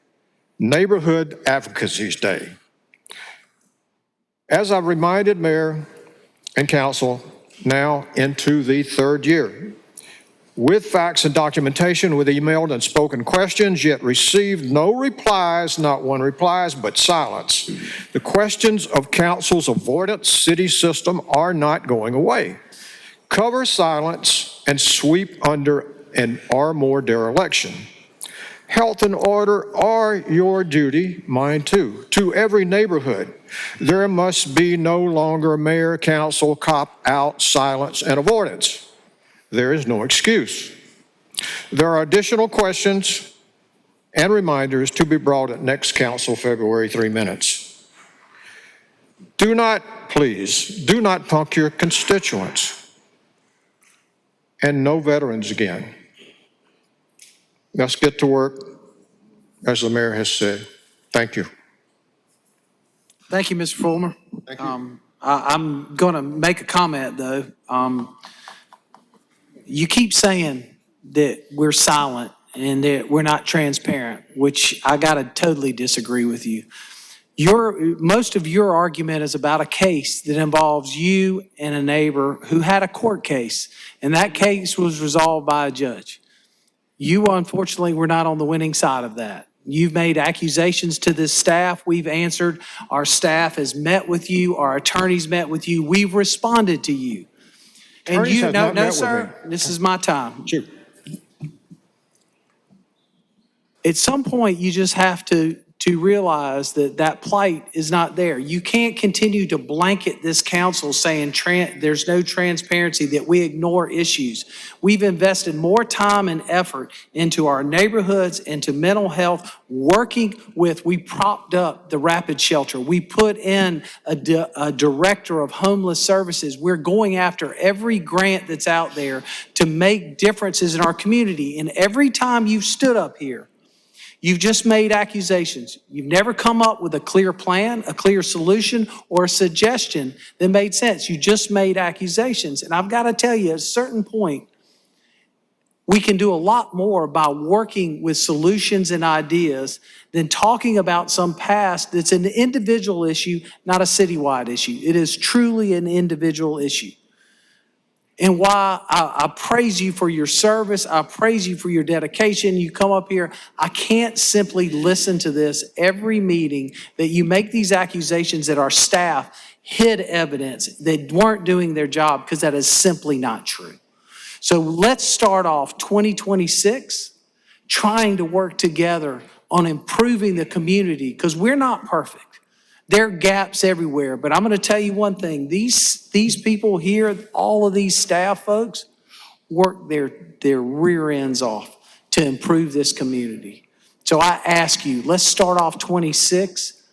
Neighborhood Advocacies Day. As I've reminded Mayor and Council, now into the third year, with facts and documentation, with emailed and spoken questions, yet received no replies, not one replies, but silence. The questions of Council's avoidance city system are not going away. Cover silence and sweep under and are more dereliction. Health and order are your duty, mine too, to every neighborhood. There must be no longer mayor, council, cop-out, silence, and avoidance. There is no excuse. There are additional questions and reminders to be brought at next council February 3 minutes. Please, do not punk your constituents. And no veterans again. Let's get to work, as the mayor has said. Thank you. Thank you, Mr. Fulmer. Thank you. I'm going to make a comment, though. You keep saying that we're silent and that we're not transparent, which I got to totally disagree with you. Most of your argument is about a case that involves you and a neighbor who had a court case, and that case was resolved by a judge. You, unfortunately, were not on the winning side of that. You've made accusations to this staff. We've answered. Our staff has met with you. Our attorneys met with you. We've responded to you. And Attorneys you, have no, not no, met with sir, me. this is my time. Sure. At some point, you just have to realize that that plight is not there. You can't continue to blanket this council saying there's no transparency, that we ignore issues. We've invested more time and effort into our neighborhoods, into mental health, we propped up the Rapid Shelter. We put in a director of homeless services. We're going after every grant that's out there to make differences in our community. And every time you've stood up here, you've just made accusations. You've never come up with a clear plan, a clear solution, or a suggestion that made sense. You just made accusations. And I've got to tell you, at a certain point, we can do a lot more by working with solutions and ideas than talking about some past that's an individual issue, not a citywide issue. It is truly an individual issue. And why I praise you for your service, I praise you for your dedication. You come up here, I can't simply listen to this every meeting that you make these accusations that our staff hid evidence, they weren't doing their job, because that is simply not true. So let's start off 2026 trying to work together on improving the community, because we're not perfect. There are gaps everywhere, but I'm going to tell you one thing. These people here, all of these staff folks, work their rear ends off to improve this community. So I ask you, let's start off 26.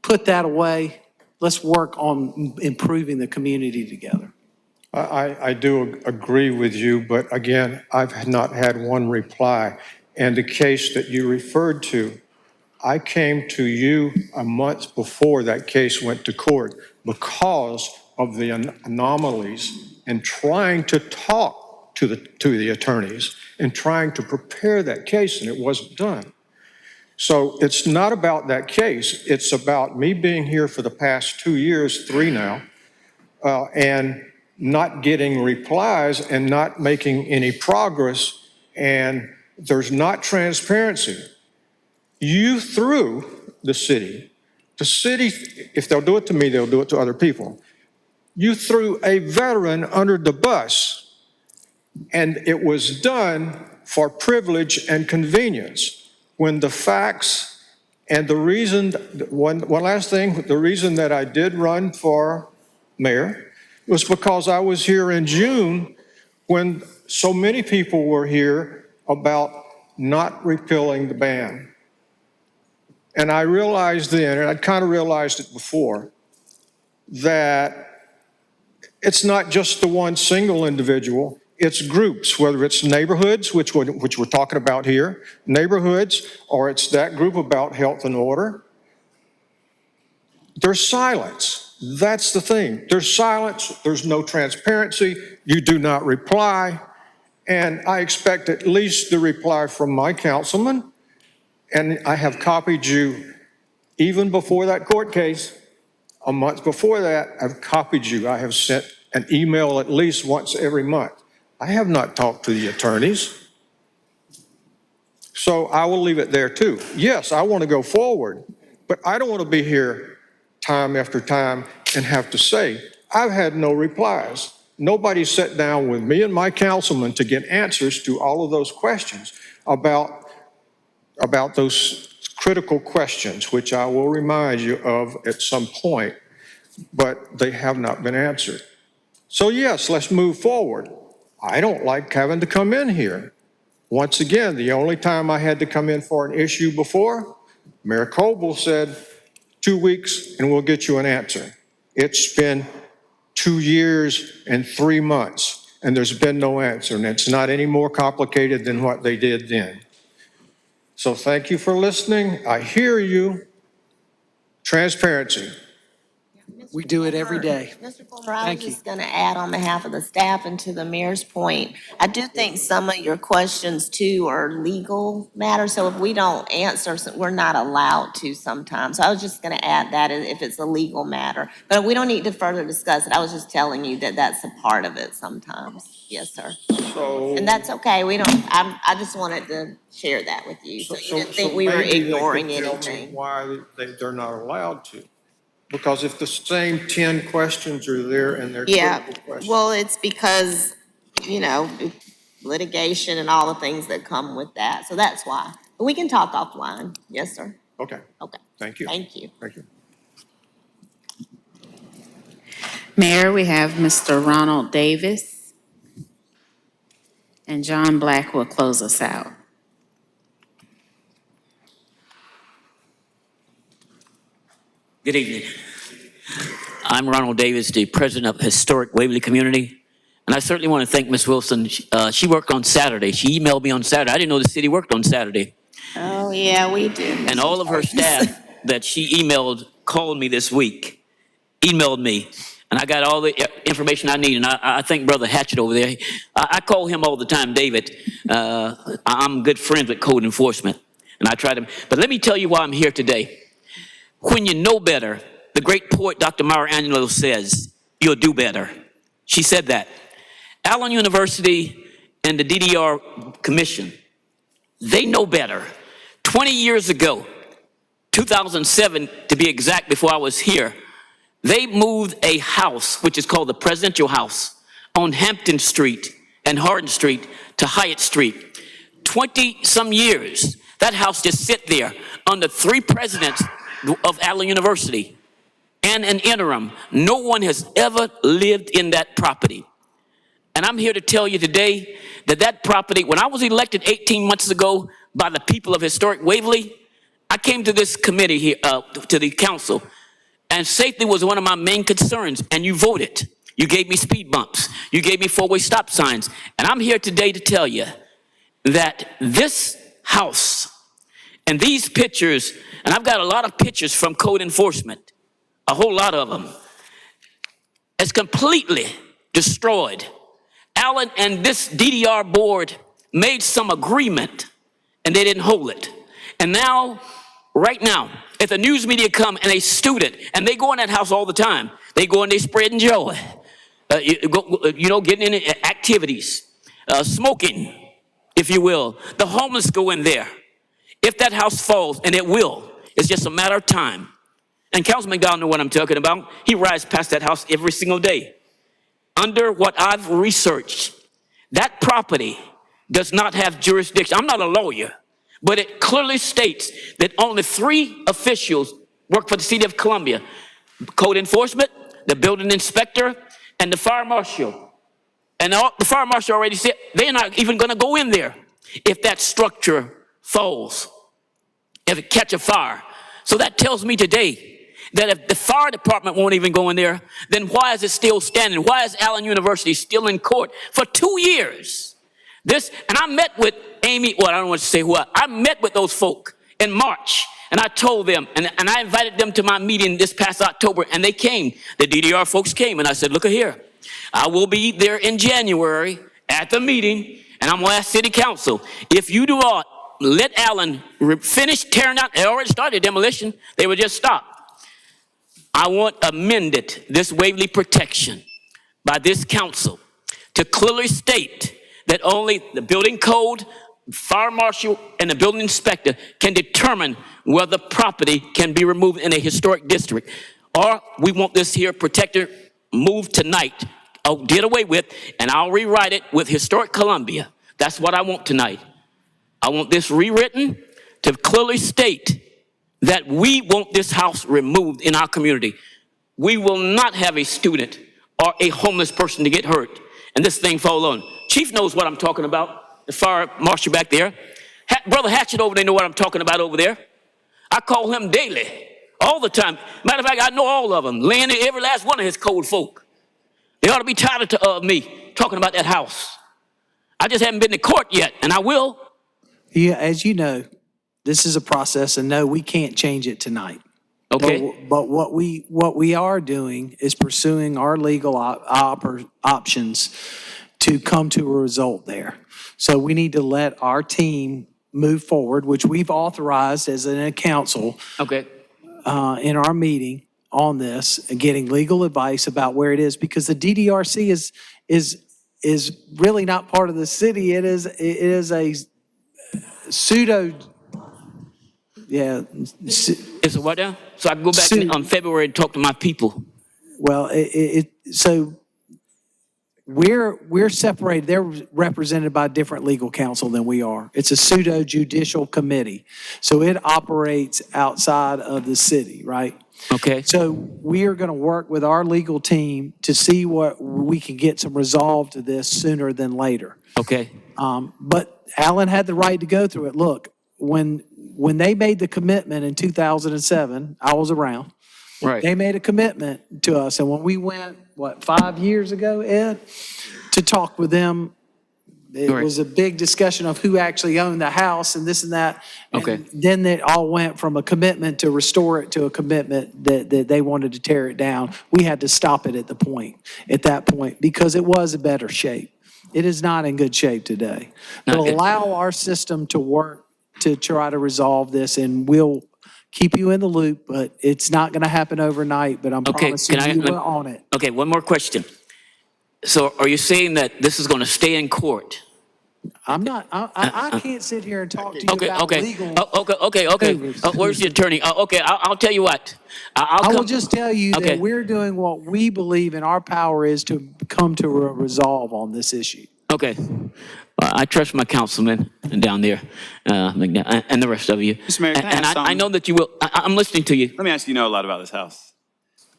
Put that away let's work on improving the community together. I do agree with you, but again, I've not had one reply. And the case that you referred to, I came to you a month before that case went to court because of the anomalies and trying to talk to the attorneys and trying to prepare that case, and it wasn't done. So it's not about that case. It's about me being here for the past 2 years, 3 now, and not getting replies and not making any progress, and there's not transparency. You through the city, if they'll do it to me, they'll do it to other people. You threw a veteran under the bus, and it was done for privilege and convenience. When the facts and the reason, one last thing, the reason that I did run for mayor was because I was here in June when so many people were here about not repealing the ban. And I realized then, and I'd kind of realized it before, that it's not just the one single individual, it's groups, whether it's neighborhoods, which we're talking about here, neighborhoods, or it's that group about health and order. There's silence. That's the thing. There's silence. There's no transparency. You do not reply. And I expect at least the reply from my councilman. And I have copied you even before that court case. A month before that, I've copied you. I have sent an email at least once every month. I have not talked to the attorneys. So I will leave it there too. Yes, I want to go forward, but I don't want to be here time after time and have to say, I've had no replies. Nobody sat down with me and my councilman to get answers to all of those questions about those critical questions, which I will remind you of at some point, but they have not been answered. So yes, let's move forward. I don't like having to come in here. Once again, the only time I had to come in for an issue before, Mayor Coble said, 2 weeks and we'll get you an answer. It's been 2 years and 3 months and there's been no answer, and it's not any more complicated than what they did then. So thank you for listening. I hear you. Transparency. We do it every day. Mr. Fulmer, I was Thank you. just going to add on behalf of the staff and to the mayor's point, I do think some of your questions too are legal matters. So if we don't answer, we're not allowed to sometimes. So I was just going to add that if it's a legal matter. But we don't need to further discuss it. I was just telling you that that's a part of it sometimes. Yes, sir. So, And that's okay. We don't, I just wanted to share that with you. So you didn't think we were maybe they could ignoring tell me anything. why they're not allowed to. Because if the same 10 questions are there and they're Yeah, critical questions. well, it's because, litigation and all the things that come with that. So that's why. But we can talk offline. Yes, sir. Okay, Okay. thank you. Thank you. Thank you. Mayor, we have Mr. Ronald Davis, and John Black will close us out. Good evening. I'm Ronald Davis, the president of Historic Waverly Community. And I certainly want to thank Ms. Wilson. She worked on Saturday. She emailed me on Saturday. I didn't know the city worked on Saturday. Oh, yeah, we do. And all of her staff that she emailed called me this week, emailed me. And I got all the information I need. And I thank Brother Hatchett over there. I call him all the time, David. I'm good friends with code enforcement. And I try to, but let me tell you why I'm here today. When you know better, the great poet Dr. Maya Angelou says, you'll do better. She said that. Allen University and the DDR Commission, they know better. 20 years ago, 2007 to be exact, before I was here, they moved a house, which is called the Presidential House, on Hampton Street and Hardin Street to Hyatt Street. 20-some years, that house just sit there under 3 presidents of Allen University and an interim. No one has ever lived in that property. And I'm here to tell you today that that property, when I was elected 18 months ago by the people of Historic Waverly, I came to this committee here, to the council, And safety was one of my main concerns, and you voted. You gave me speed bumps. You gave me four-way stop signs. And I'm here today to tell you that this house and these pictures, and I've got a lot of pictures from code enforcement, a whole lot of them, is completely destroyed. Alan and this DDR board made some agreement, and they didn't hold it. And now, right now, if the news media come and a student, and they go in that house all the time, they go and they spreading joy, getting into activities, smoking, if you will. The homeless go in there. If that house falls, and it will, it's just a matter of time. And Councilman McDowell knows what I'm talking about. He rides past that house every single day. Under what I've researched, that property does not have jurisdiction. I'm not a lawyer, but it clearly states that only 3 officials work for the city of Columbia: code enforcement, the building inspector, and the fire marshal. And the fire marshal already said they're not even going to go in there if that structure falls, if it catch a fire. So that tells me today that if the fire department won't even go in there, then why is it still standing? Why is Allen University still in court for 2 years? And I met with Amy, well, I don't want to say what. I met with those folk in March, and I told them, and I invited them to my meeting this past October, and they came. The DDR folks came, and I said, look here, I will be there in January at the meeting, and I'm going to ask City Council, if you do not let Allen finish tearing out, they already started demolition, they would just stop. I want amended this Waverly protection by this council to clearly state that only the building code, fire marshal, and the building inspector can determine whether property can be removed in a historic district. Or we want this here protector moved tonight, did away with, and I'll rewrite it with Historic Columbia. That's what I want tonight. I want this rewritten to clearly state that we want this house removed in our community. We will not have a student or a homeless person to get hurt and this thing fall on. Chief knows what I'm talking about, the fire marshal back there. Brother Hatchett over there know what I'm talking about over there. I call him daily, all the time. Matter of fact, I know all of them, laying in every last one of his cold folk. They ought to be tired of me talking about that house. I just haven't been to court yet, and I will. Yeah, as you know, this is a process, and no, we can't change it tonight. Okay. But what we are doing is pursuing our legal options to come to a result there. So we need to let our team move forward, which we've authorized as a council. Okay. In our meeting on this, and getting legal advice about where it is, because the DDRC is really not part of the city. It is a pseudo. Yeah. It's a what now? So I can go back on February and talk to my people. Well, so we're separated. They're represented by a different legal counsel than we are. It's a pseudo judicial committee. So it operates outside of the city, right? Okay. So we are going to work with our legal team to see what we can get some resolve to this sooner than later. Okay. But Alan had the right to go through it. Look, when they made the commitment in 2007, I was around. Right. They made a commitment to us. And when we went, 5 years ago, Ed, to talk with them, it was a big discussion of who actually owned the house and this and that. Okay. And then it all went from a commitment to restore it to a commitment that they wanted to tear it down. We had to stop it at that point, because it was in better shape. It is not in good shape today. But allow our system to work to try to resolve this, and we'll keep you in the loop, but it's not going to happen overnight, but I'm promising you we're on it. Okay, one more question. So are you saying that this is going to stay in court? I'm not, I can't sit here and talk to you about legal. Okay. Where's the attorney? Okay, I'll tell you what. I will just tell you that we're doing what we believe in our power is to come to a resolve on this issue. Okay. I trust my councilman down there, and the rest of you. Mr. Mayor, can I ask I know that you will. I'm listening to you. Let me ask you, know a lot about this house.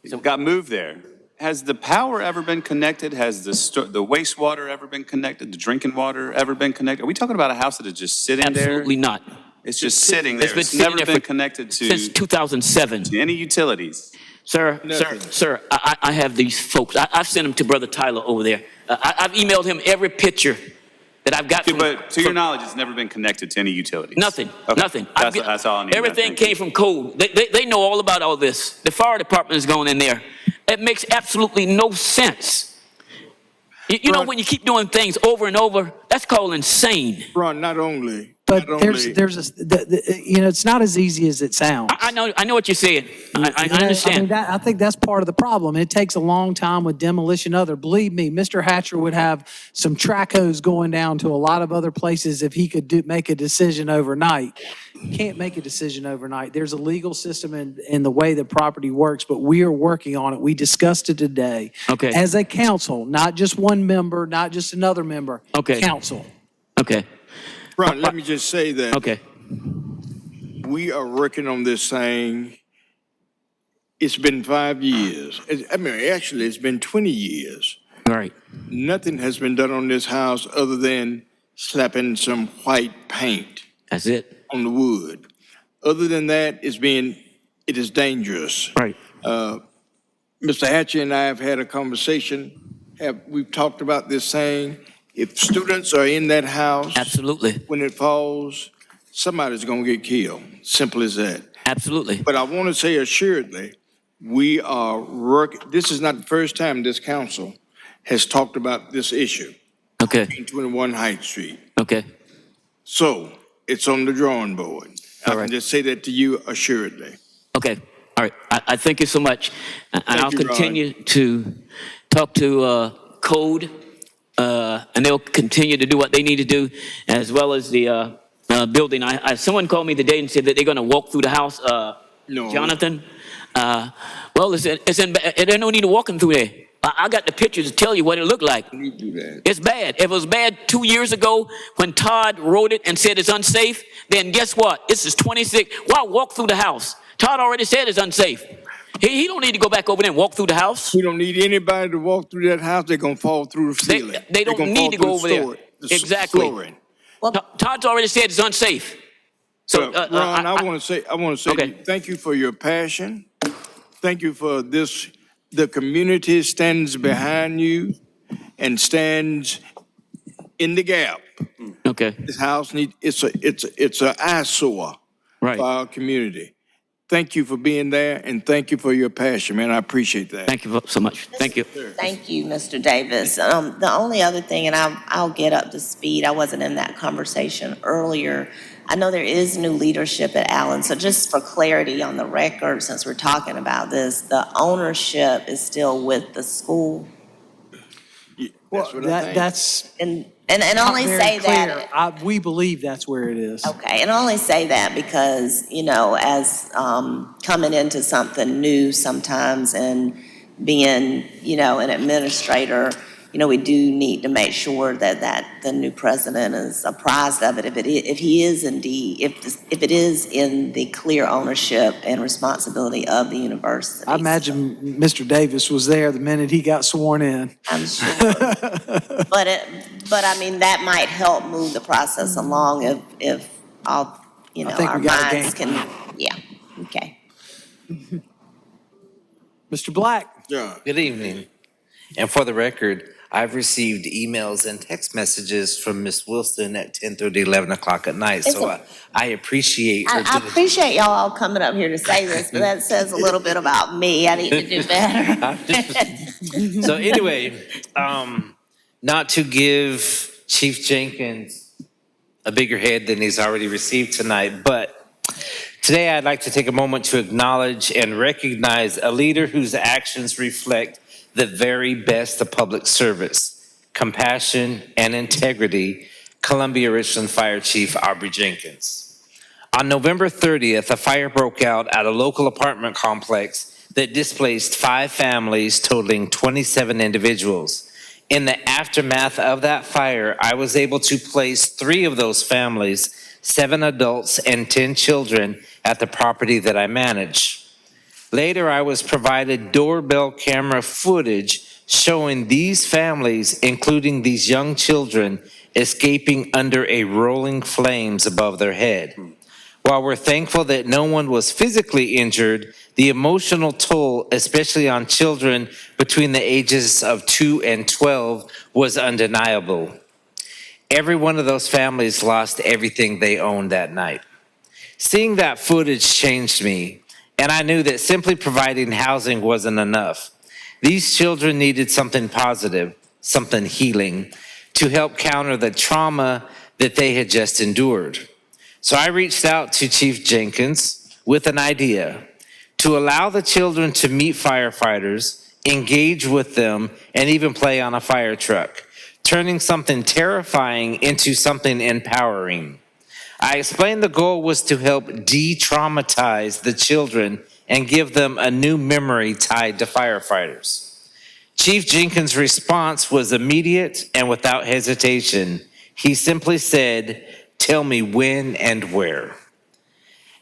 You got moved there. Has the power ever been connected? Has the wastewater ever been connected? The drinking water ever been connected? Are we talking about a house that is just sitting there? Absolutely not. It's just sitting there. It's sitting never there been connected to since 2007. to any utilities. Sir, Nothing. sir, I have these folks. I've sent them to Brother Tyler over there. I've emailed him every picture that I've got from. But to your knowledge, it's never been connected to any utilities? Nothing, Okay. nothing. That's all I need. Everything Thank you. came from code. They know all about all this. The fire department is going in there. It makes absolutely no sense. You know, when you keep doing things over and over, that's called insane. Ron, not only. But not there's only- it's not as easy as it sounds. I know what you're saying. I understand. I think that's part of the problem. It takes a long time with demolition other. Believe me, Mr. Hatcher would have some track hose going down to a lot of other places if he could make a decision overnight. You can't make a decision overnight. There's a legal system in the way the property works, but we are working on it. We discussed it today. Okay. As a council, not just one member, not just another member. Okay. Council. Okay. Ron, let me just say that. Okay. We are working on this thing. It's been 5 years. Actually, it's been 20 years. All right. Nothing has been done on this house other than slapping some white paint That's it. on the wood. Other than that, it is dangerous. Right. Mr. Hatcher and I have had a conversation. We've talked about this saying, if students are in that house. Absolutely. When it falls, somebody's going to get killed. Simple as that. Absolutely. But I want to say assuredly, we are working, this is not the first time this council has talked about this issue. Okay. In 21 Hyde Street. Okay. So it's on the drawing board. I All right. can just say that to you assuredly. Okay. All right. I thank you so much. And I'll you, Ron. continue to talk to Code, and they'll continue to do what they need to do, as well as the building. Someone called me today and said that they're going to walk through the house. No. Jonathan. Well, there's no need to walking through there. I got the pictures to tell you what it looked like. You do that. It's bad. If it was bad 2 years ago when Todd wrote it and said it's unsafe, then guess what? This is 26. Why walk through the house? Todd already said it's unsafe. He don't need to go back over there and walk through the house. We don't need anybody to walk through that house. They're going to fall through the ceiling. They They're don't gonna need fall to go through over there. the Exactly. flooring. Todd's already said it's unsafe. So, Ron, I want to say, Okay. thank you for your passion. Thank you for this. The community stands behind you and stands in the gap. Okay. This house it's an eyesore Right. for our community. Thank you for being there and thank you for your passion, man. I appreciate that. Thank you so much. Thank you. Thank you, Mr. Davis. The only other thing, and I'll get up to speed, I wasn't in that conversation earlier. I know there is new leadership at Allen, so just for clarity on the record, since we're talking about this, the ownership is still with the school. That's what I think. That's And only not very say that. clear. We believe that's where it is. Okay, and I only say that because, as coming into something new sometimes and being, an administrator, we do need to make sure that the new president is apprised of it. If he is indeed, if it is in the clear ownership and responsibility of the university. I imagine Mr. Davis was there the minute he got sworn in. I'm sure. But I mean, that might help move the process along if all, I think our we got a minds game. can, yeah, okay. Mr. Black. Yeah. Good evening. And for the record, I've received emails and text messages from Ms. Wilson at 10:30, 11 o'clock at night. So I appreciate her. I appreciate y'all all coming up here to say this, but that says a little bit about me. I need to do better. So anyway, not to give Chief Jenkins a bigger head than he's already received tonight, but today I'd like to take a moment to acknowledge and recognize a leader whose actions reflect the very best of public service, compassion, and integrity, Columbia Richland Fire Chief Aubrey Jenkins. On November 30th, a fire broke out at a local apartment complex that displaced 5 families totaling 27 individuals. In the aftermath of that fire, I was able to place 3 of those families, 7 adults and 10 children, at the property that I manage. Later, I was provided doorbell camera footage showing these families, including these young children, escaping under a rolling flames above their head. While we're thankful that no one was physically injured, The emotional toll, especially on children between the ages of 2 and 12, was undeniable. Every one of those families lost everything they owned that night. Seeing that footage changed me, and I knew that simply providing housing wasn't enough. These children needed something positive, something healing, to help counter the trauma that they had just endured. So I reached out to Chief Jenkins with an idea to allow the children to meet firefighters, engage with them, and even play on a fire truck, turning something terrifying into something empowering. I explained the goal was to help de-traumatize the children and give them a new memory tied to firefighters. Chief Jenkins' response was immediate and without hesitation. He simply said, "Tell me when and where."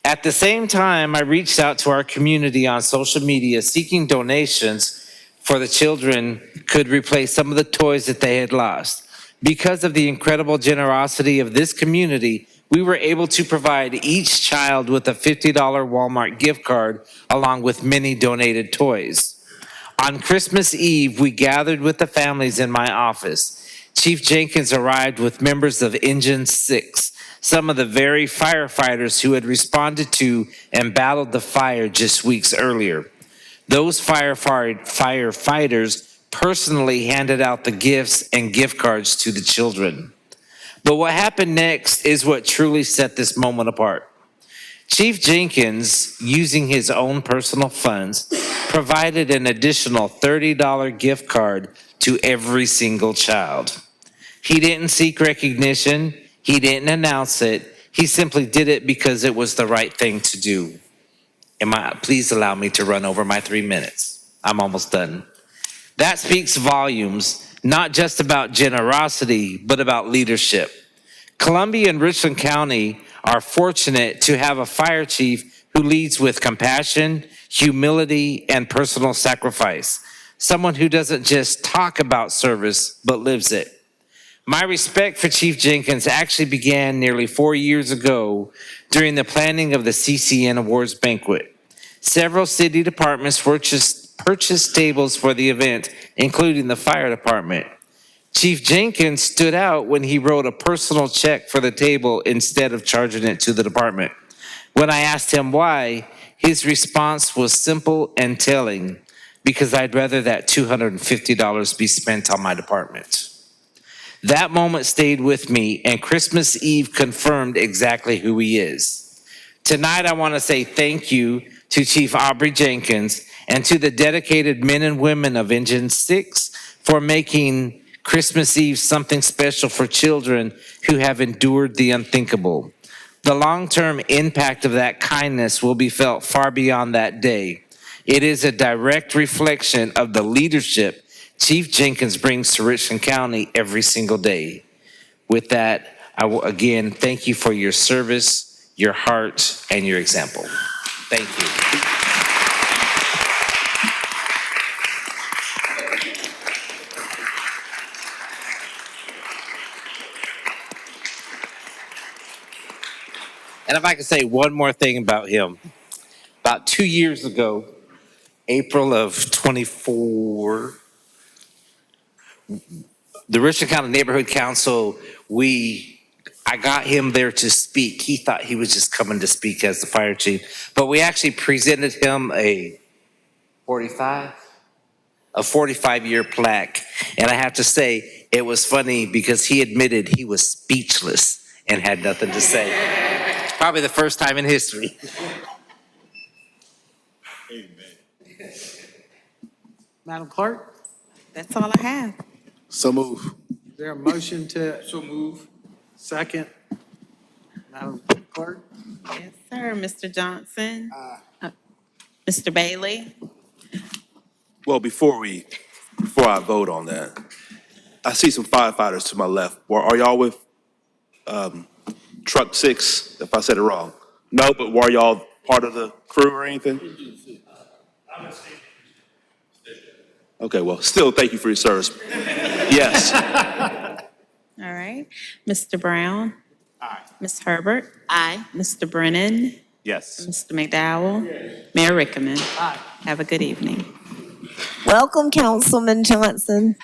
At the same time, I reached out to our community on social media seeking donations for the children could replace some of the toys that they had lost. Because of the incredible generosity of this community, we were able to provide each child with a $50 Walmart gift card along with many donated toys. On Christmas Eve, we gathered with the families in my office. Chief Jenkins arrived with members of Engine 6, some of the very firefighters who had responded to and battled the fire just weeks earlier. Those firefighters personally handed out the gifts and gift cards to the children. But what happened next is what truly set this moment apart. Chief Jenkins, using his own personal funds, provided an additional $30 gift card to every single child. He didn't seek recognition. He didn't announce it. He simply did it because it was the right thing to do. Please allow me to run over my 3 minutes. I'm almost done. That speaks volumes, not just about generosity, but about leadership. Columbia and Richland County are fortunate to have a fire chief who leads with compassion, humility, and personal sacrifice. Someone who doesn't just talk about service, but lives it. My respect for Chief Jenkins actually began nearly 4 years ago during the planning of the CCN Awards banquet. Several city departments purchased tables for the event, including the fire department. Chief Jenkins stood out when he wrote a personal check for the table instead of charging it to the department. When I asked him why, his response was simple and telling, "Because I'd rather that $250 be spent on my department." That moment stayed with me, and Christmas Eve confirmed exactly who he is. Tonight, I want to say thank you to Chief Aubrey Jenkins and to the dedicated men and women of Engine 6 for making Christmas Eve something special for children who have endured the unthinkable. The long-term impact of that kindness will be felt far beyond that day. It is a direct reflection of the leadership Chief Jenkins brings to Richland County every single day. With that, I will again thank you for your service, your heart, and your example. Thank you. And if I could say one more thing about him. About 2 years ago, April of 24, the Richland County Neighborhood Council, I got him there to speak. He thought he was just coming to speak as the fire chief, but we actually presented him a 45-year plaque. And I have to say, it was funny because he admitted he was speechless and had nothing to say. Probably the first time in history. Madam Clerk, That's all I have. So move. is there a motion to? So move. Second. Madam Clerk? Yes, sir. Mr. Johnson? Mr. Bailey? Well, before I vote on that, I see some firefighters to my left. Are y'all with Truck 6, if I said it wrong? No, but were y'all part of the crew or anything? Okay, well, still, thank you for your service. Yes. All right. Mr. Brown? Aye. Ms. Herbert? Aye. Mr. Brennan? Yes. Mr. McDowell? Mayor Rickaman? Have a good evening. Welcome, Councilman Johnson.